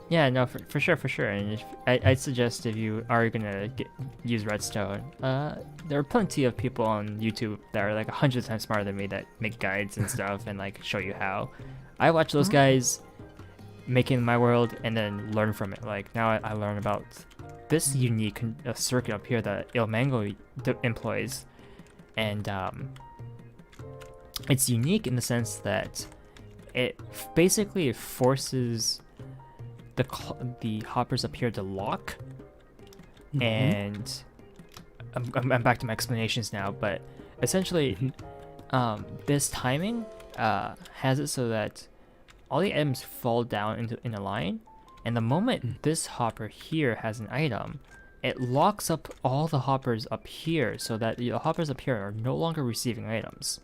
Yeah, no, for sure. And I'd suggest if you are gonna use redstone, there are plenty of people on YouTube that are like 100 times smarter than me that make guides and stuff and like show you how. I watch those guys making my world and then learn from it. Like now I learn about this unique circuit up here that Il Mango employs, and it's unique in the sense that it basically forces the hoppers up here to lock, and I'm back to my explanations now, but essentially this timing has it so that all the items fall down in a line, and the moment this hopper here has an item, it locks up all the hoppers up here so that the hoppers up here are no longer receiving items,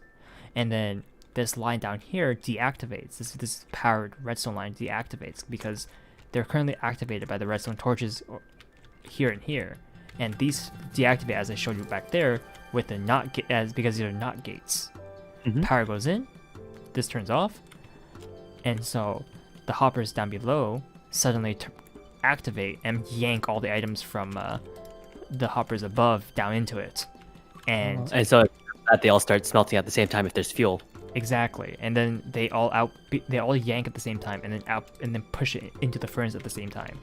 and then this line down here deactivates. This powered redstone line deactivates because they're currently activated by the redstone torches here and here, and these deactivate as I showed you back there with the because these are not gates. Power goes in, this turns off, and so the hoppers down below suddenly activate and yank all the items from the hoppers above down into it, and so that they all start smelting at the same time if there's fuel. Exactly, and then they all yank at the same time, and then push it into the furnace at the same time.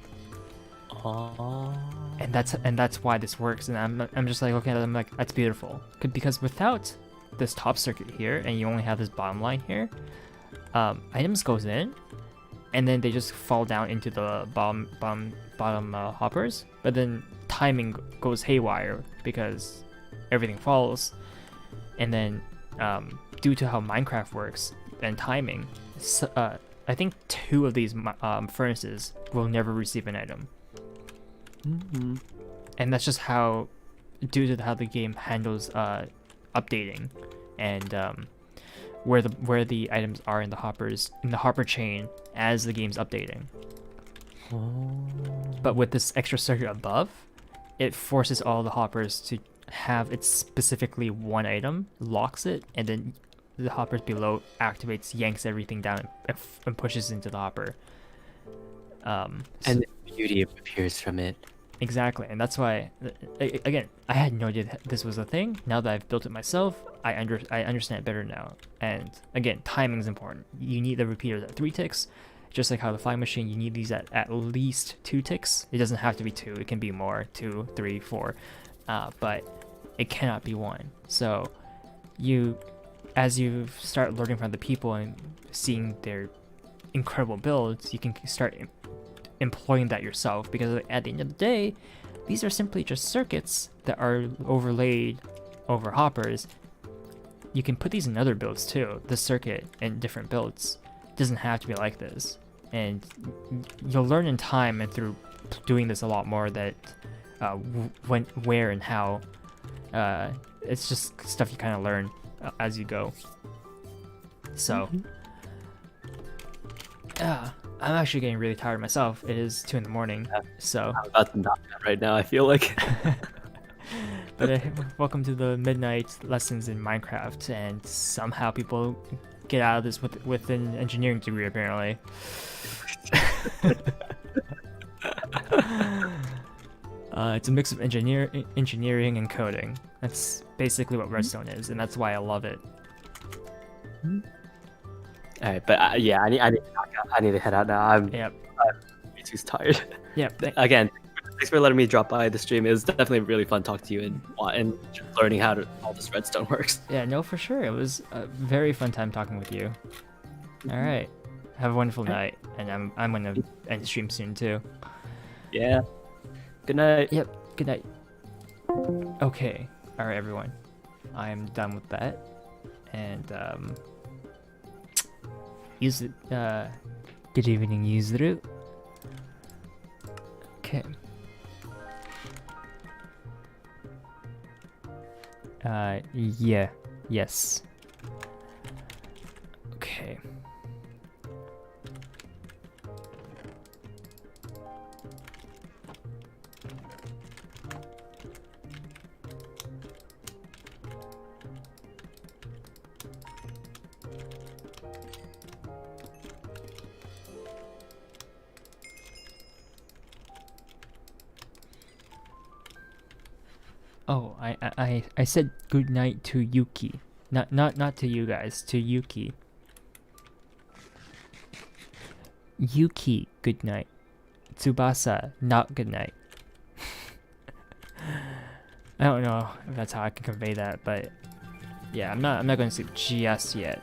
And that's why this works. And I'm just like looking at it, I'm like, that's beautiful. Because without this top circuit here, and you only have this bottom line here, items goes in, and then they just fall down into the bottom hoppers. But then timing goes haywire because everything falls, and then due to how Minecraft works and timing, I think 2 of these furnaces will never receive an item. And that's just due to how the game handles updating and where the items are in the hopper chain as the game's updating. But with this extra circuit above, it forces all the hoppers to have it specifically one item, locks it, and then the hoppers below activates, yanks everything down, and pushes into the hopper. And the beauty appears from it. Exactly, and that's why, again, I had no idea that this was a thing. Now that I've built it myself, I understand it better now. And again, timing is important. You need the repeaters at 3 ticks, just like how the flying machine, you need these at least 2 ticks. It doesn't have to be 2, it can be more, 2, 3, 4, but it cannot be 1. So as you start learning from the people and seeing their incredible builds, you can start employing that yourself, because at the end of the day, these are simply just circuits that are overlaid over hoppers. You can put these in other builds too, the circuit in different builds. It doesn't have to be like this, and you'll learn in time and through doing this a lot more that when, where, and how. It's just stuff you kind of learn as you go. So I'm actually getting really tired myself. It is 2 in the morning, so I'm about to knock out right now, I feel like. But welcome to the midnight lessons in Minecraft, and somehow people get out of this with an engineering degree, apparently. It's a mix of engineering and coding. That's basically what redstone is, and that's why I love it. All right, but yeah, I need to knock out. I need to head out now. I'm too tired. Yeah. Again, thanks for letting me drop by the stream. It was definitely really fun talking to you and just learning how all this redstone works. Yeah, no, for sure. It was a very fun time talking with you. All right, have a wonderful night, and I'm gonna end the stream soon too. Yeah. Good night. Yep. Good night. Okay. All right, everyone. I'm done with that, and use it. Good evening, user. Okay. Yeah. Yes. Okay. Oh, I said good night to Yuki. Not to you guys, to Yuki. Yuki, good night. Tsubasa, not good night. I don't know if that's how I can convey that, but yeah, I'm not going to sleep just yet.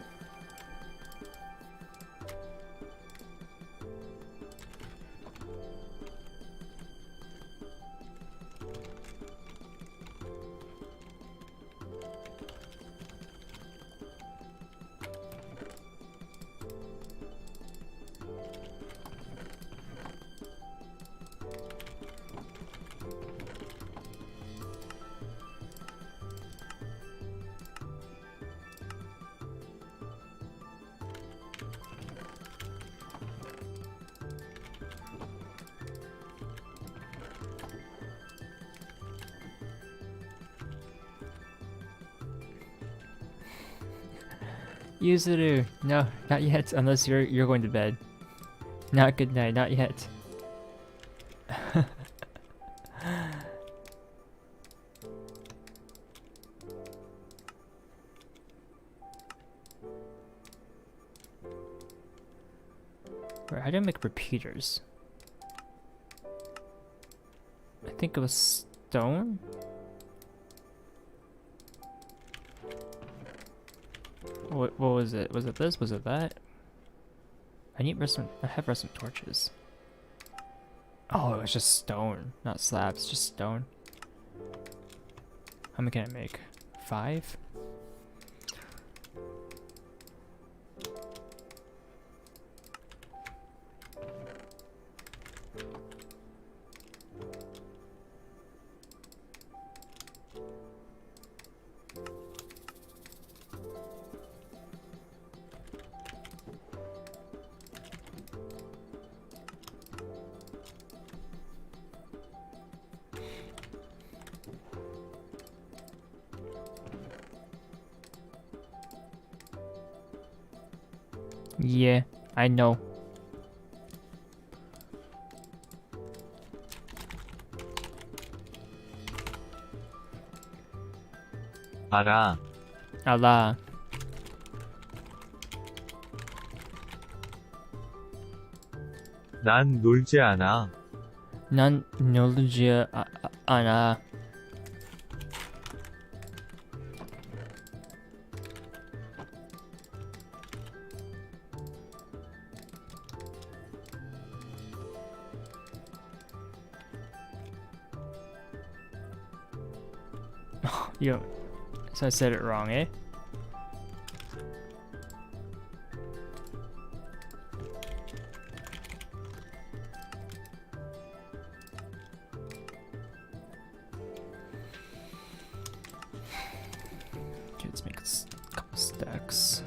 Yuzuru, no, not yet, unless you're going to bed. Not good night, not yet. Wait, how do I make repeaters? I think it was stone? What was it? Was it this? Was it that? I have redstone torches. Oh, it was just stone, not slabs, just stone. How many can I make? 5? Yeah, I know. 알아. 알아. 난 놀지 않아. 난 놀지 않아. You, so I said it wrong, eh? Okay, let's make a couple stacks.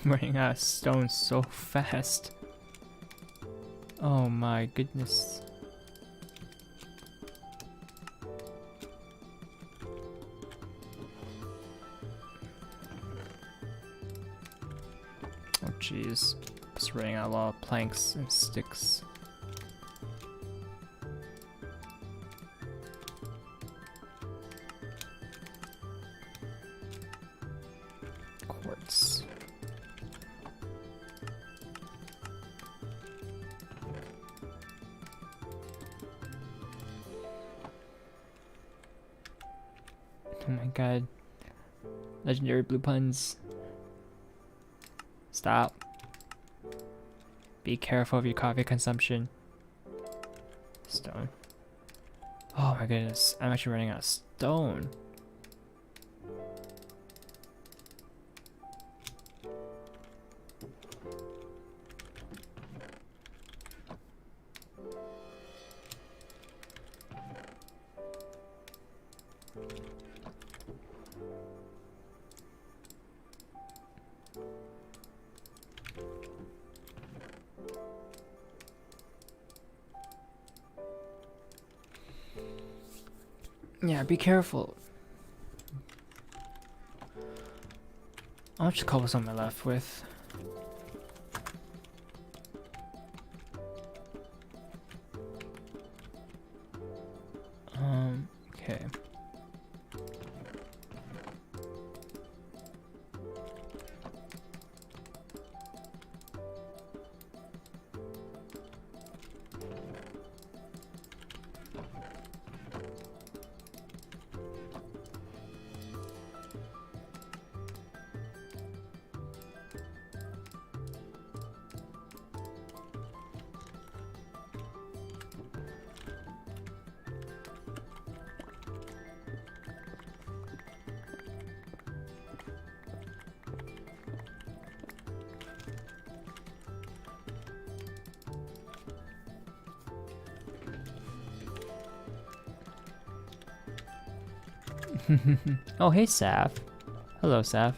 I'm running out of stone so fast. Oh my goodness. jeez. Just running out a lot of planks and sticks. Quartz. Oh my god. Legendary blue puns. Stop. Be careful of your coffee consumption. Stone. Oh my goodness. I'm actually running out of stone. Yeah, be careful. How much cobblestone am I left with? Okay. Oh, hey, Saf. Hello, Saf.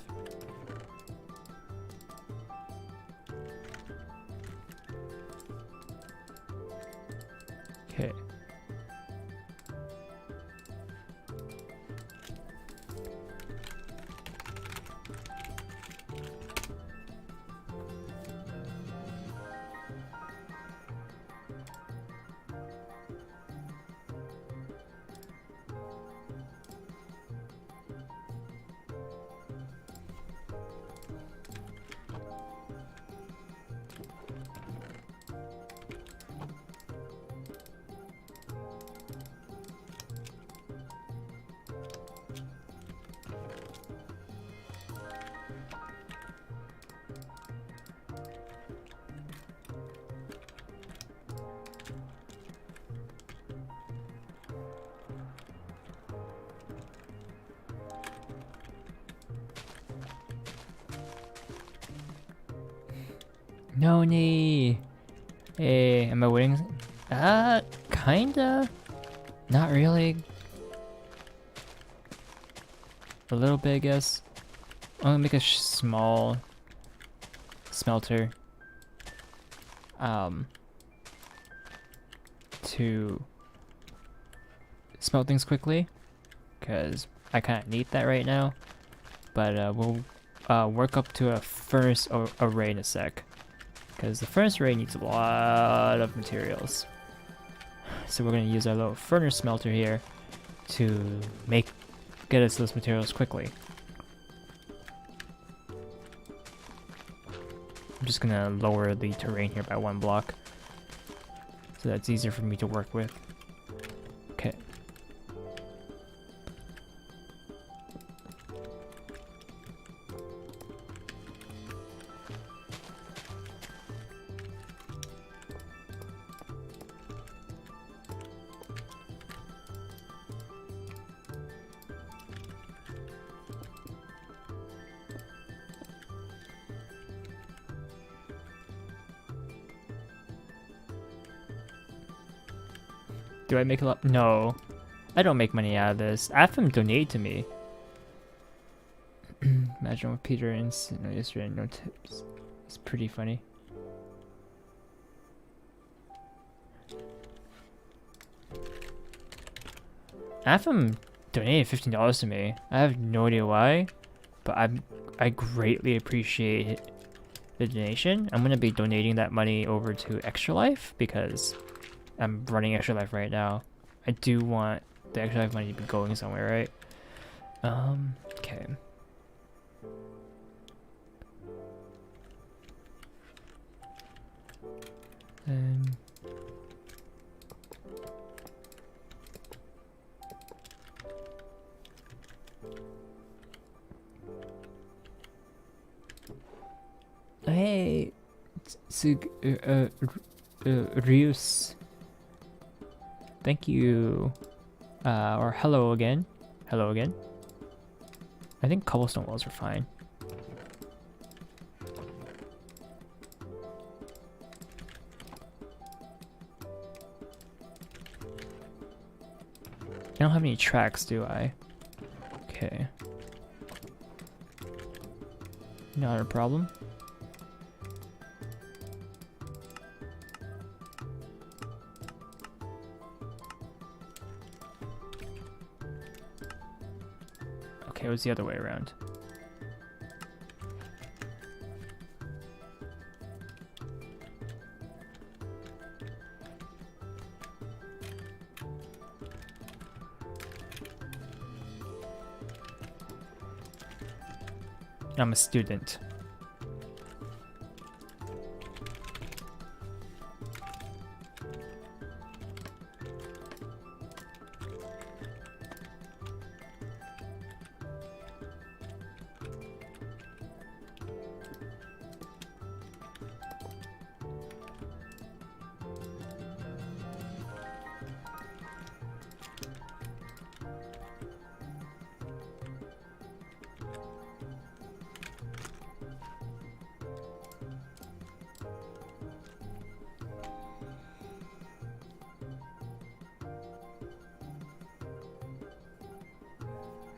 Okay. Noni! Hey, am I winning? Kinda. Not really. A little bit, I guess. I'm gonna make a small smelter. To smelt things quickly, because I kind of need that right now. But we'll work up to a furnace array in a sec, because the furnace array needs a lot of materials. So we're gonna use our little furnace smelter here to get us those materials quickly. I'm just gonna lower the terrain here by 1 block, so that's easier for me to work with. Okay. Do I make a lot? No. I don't make money out of this. I have him donate to me. Imagine with Peter and no yesterday, no tips. It's pretty funny. I have him donated $15 to me. I have no idea why, but I greatly appreciate the donation. I'm gonna be donating that money over to Extra Life because I'm running Extra Life right now. I do want the Extra Life money to be going somewhere, right? Okay. And hey, Ryus. Thank you. Or hello again. Hello again. I think cobblestone walls are fine. I don't have any tracks, do I? Okay. Not a problem. Okay, it was the other way around. I'm a student.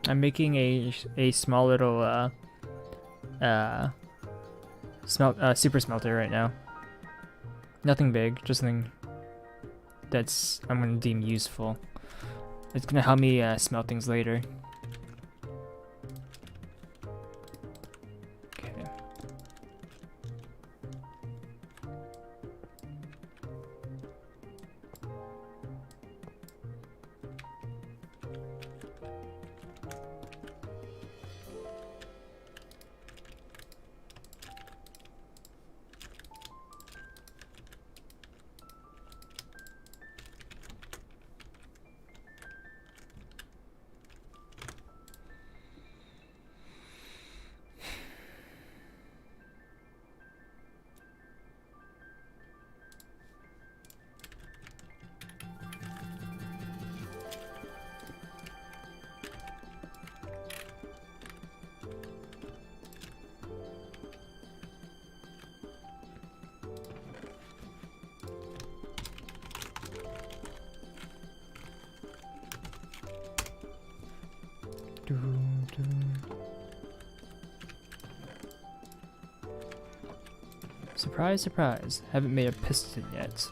I'm making a small little super smelter right now. Nothing big, just something that's I'm gonna deem useful. It's gonna help me smelt things later. Okay. Surprise, surprise. Haven't made a piston yet.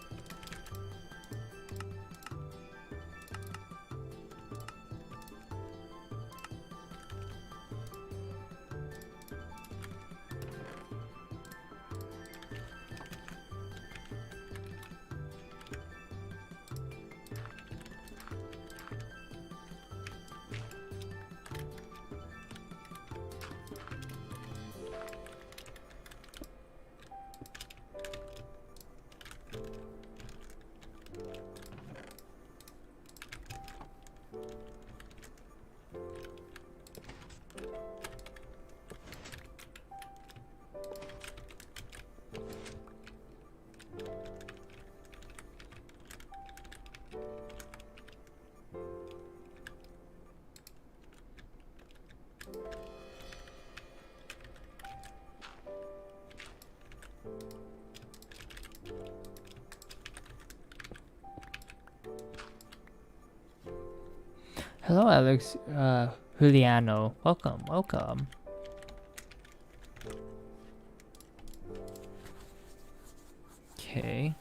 Hello, Alex. Juliano. Welcome, welcome. Okay.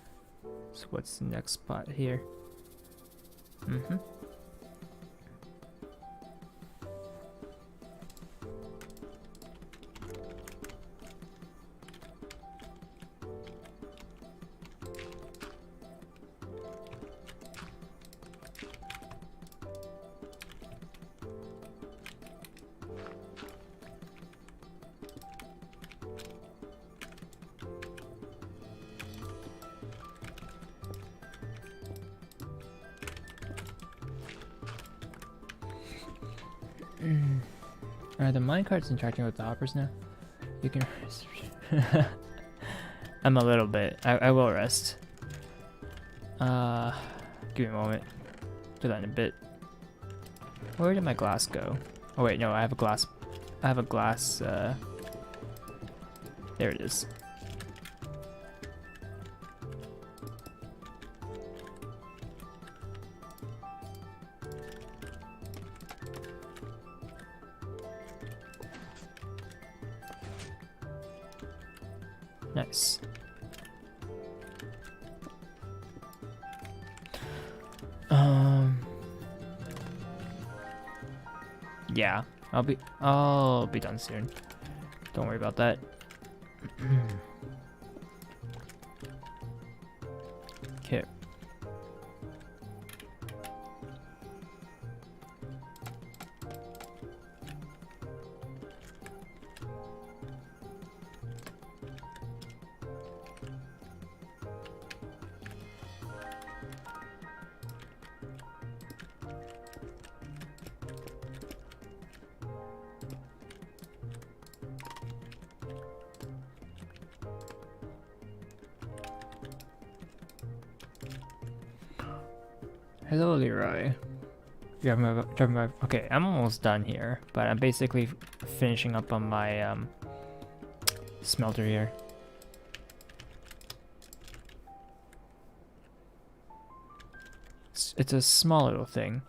So what's the next spot here? Are the minecarts interacting with the hoppers now? You can. I'm a little bit. I will rest. Give me a moment. Do that in a bit. Where did my glass go? Oh wait, no, I have a glass. I have a glass. There it is. Nice. Yeah, I'll be done soon. Don't worry about that. Okay. Hello, Leroy. Okay, I'm almost done here, but I'm basically finishing up on my smelter here. It's a small little thing.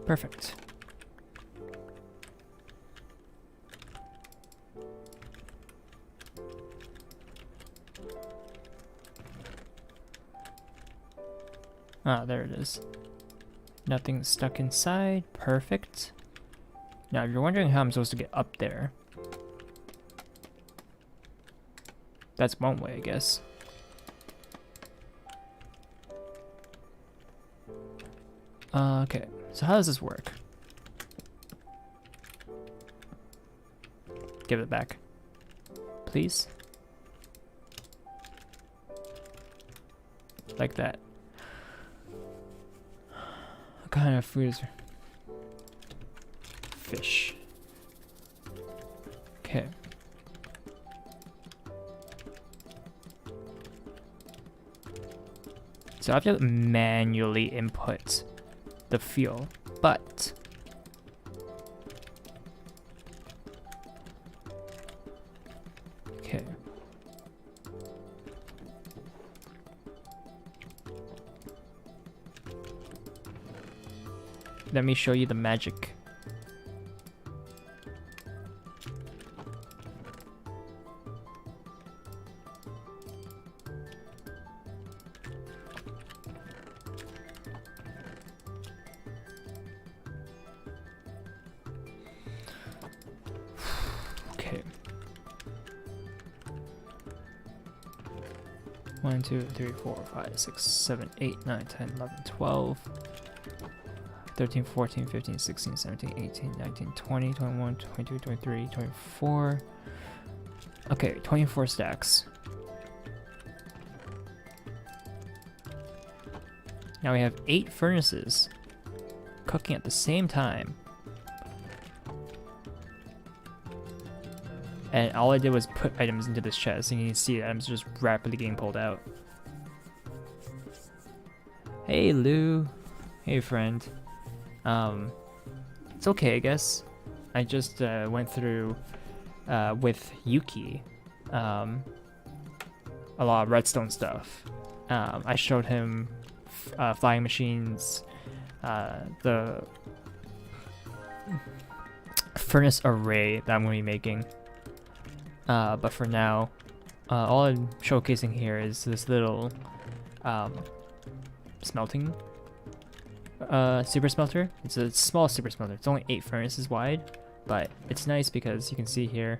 Perfect. Ah, there it is. Nothing stuck inside. Perfect. Now, if you're wondering how I'm supposed to get up there, that's one way, I guess. Okay, so how does this work? Give it back, please. Like that. What kind of food is there? Fish. Okay. So I have to manually input the fuel, but okay. Let me show you the magic. Okay. 1, 2, 3, 4, 5, 6, 7, 8, 9, 10, 11, 12, 13, 14, 15, 16, 17, 18, 19, 20, 21, 22, 23, 24. Okay, 24 stacks. Now we have 8 furnaces cooking at the same time. And all I did was put items into this chest, and you can see items just rapidly getting pulled out. Hey Lou, hey friend. It's okay, I guess. I just went through with Yuki a lot of redstone stuff. I showed him flying machines, the furnace array that I'm going to be making. But for now, all I'm showcasing here is this little smelting super smelter. It's a small super smelter. It's only 8 furnaces wide, but it's nice because you can see here,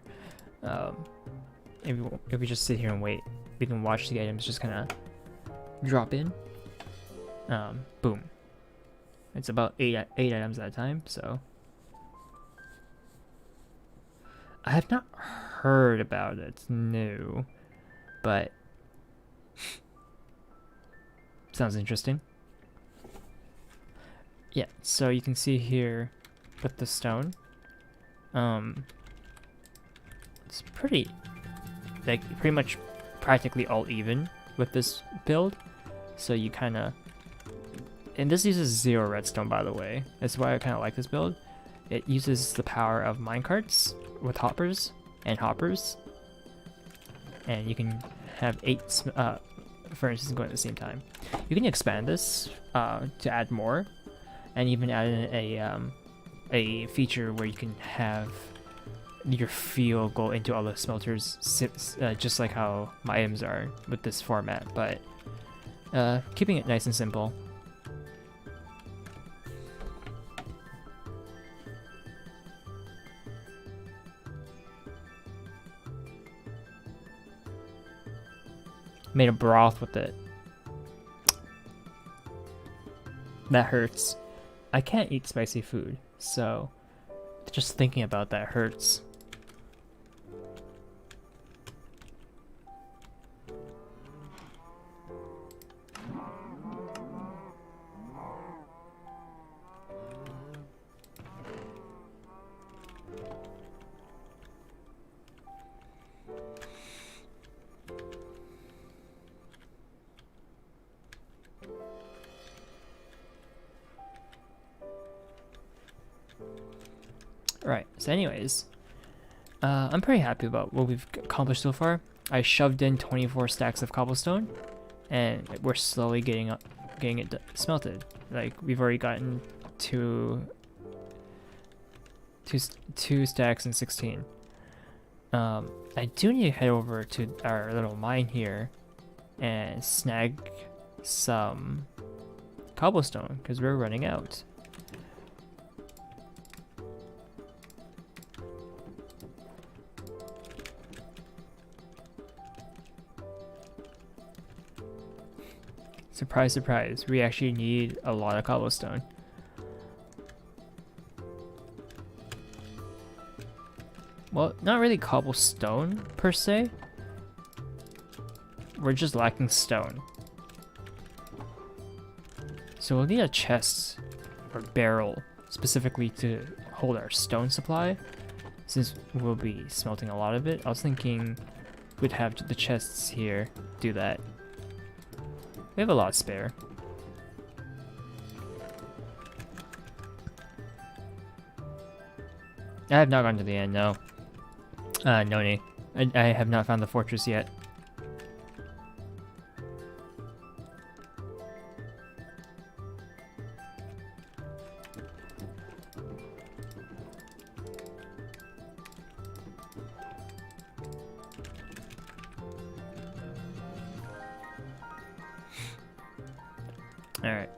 if we just sit here and wait, we can watch the items just kind of drop in. Boom. It's about 8 items at a time, so I have not heard about it, no, but sounds interesting. Yeah, so you can see here with the stone, it's pretty much practically all even with this build. So you kind of, and this uses 0 redstone, by the way. That's why I kind of like this build. It uses the power of minecarts with hoppers, and you can have 8 furnaces going at the same time. You can expand this to add more, and even add in a feature where you can have your fuel go into all the smelters, just like how my items are with this format, but keeping it nice and simple. Made a broth with it. That hurts. I can't eat spicy food, so just thinking about that hurts. Right, so anyways, I'm pretty happy about what we've accomplished so far. I shoved in 24 stacks of cobblestone, and we're slowly getting it smelted. Like, we've already gotten two stacks and 16. I do need to head over to our little mine here and snag some cobblestone, because we're running out. Surprise, surprise, we actually need a lot of cobblestone. Well, not really cobblestone per se. We're just lacking stone. So we'll need a chest or barrel specifically to hold our stone supply, since we'll be smelting a lot of it. I was thinking we'd have the chests here do that. We have a lot spare. I have not gone to the end, no. No need. I have not found the fortress yet. Alright.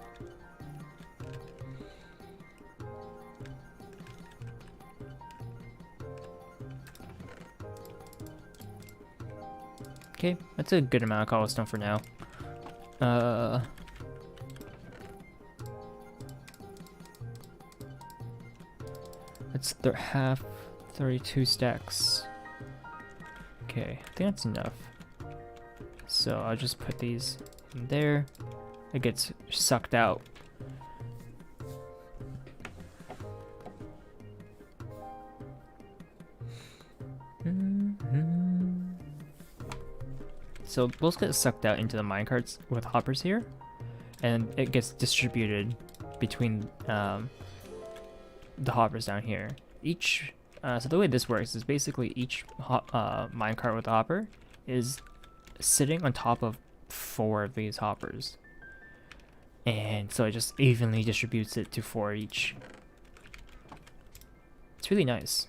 Okay, that's a good amount of cobblestone for now. That's half 32 stacks. Okay, I think that's enough. So I'll just put these in there. It gets sucked out. So those get sucked out into the minecarts with hoppers here, and it gets distributed between the hoppers down here. Each so the way this works is basically each minecart with a hopper is sitting on top of 4 of these hoppers, and so it just evenly distributes it to 4 each. It's really nice.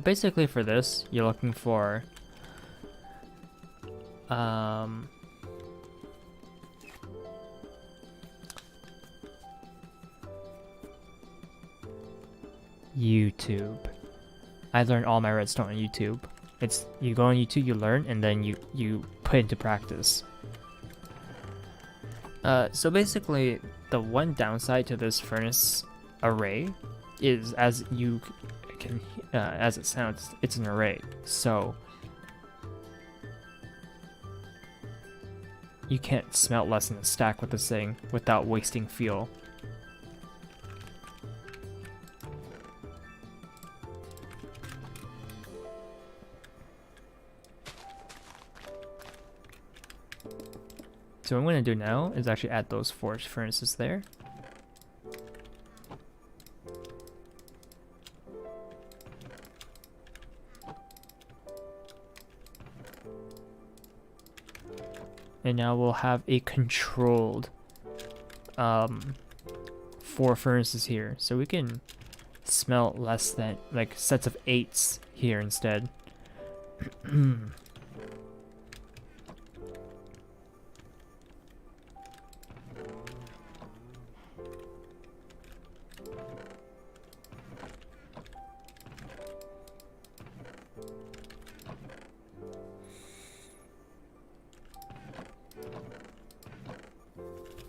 Basically for this, you're looking for YouTube. I learned all my redstone on YouTube. It's you go on YouTube, you learn, and then you put into practice. So basically, the one downside to this furnace array is, as you can, as it sounds, it's an array. So you can't smelt less than a stack with this thing without wasting fuel. So what I'm going to do now is actually add those 4 furnaces there. And now we'll have a controlled 4 furnaces here. So we can smelt less than, like, sets of 8s here instead.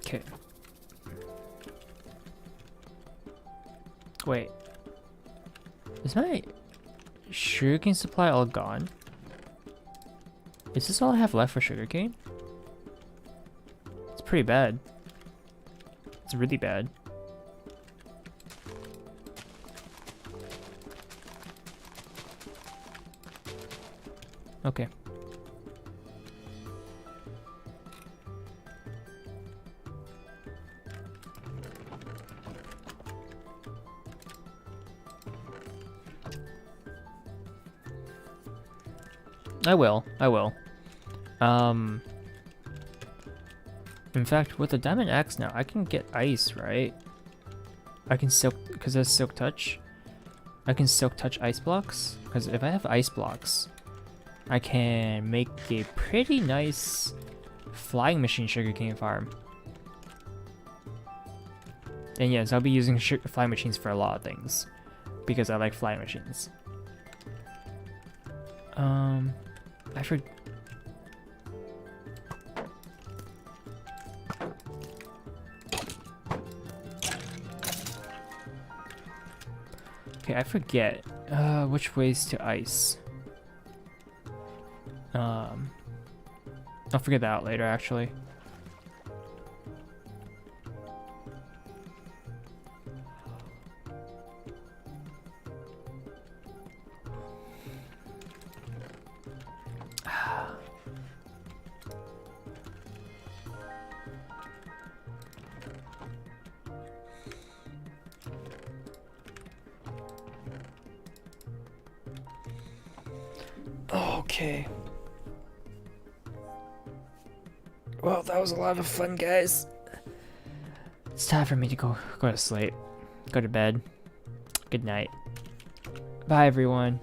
Okay. Wait. Is my sugarcane supply all gone? Is this all I have left for sugarcane? It's pretty bad. It's really bad. Okay. I will. In fact, with the diamond axe now, I can get ice, right? I can silk, because there's silk touch. I can silk touch ice blocks, because if I have ice blocks, I can make a pretty nice flying machine sugarcane farm. And yes, I'll be using flying machines for a lot of things, because I like flying machines. I forgot. Okay, I forget which ways to ice. I'll figure that out later, actually. Okay. Well, that was a lot of fun, guys. It's time for me to go to sleep. Go to bed. Good night. Bye, everyone.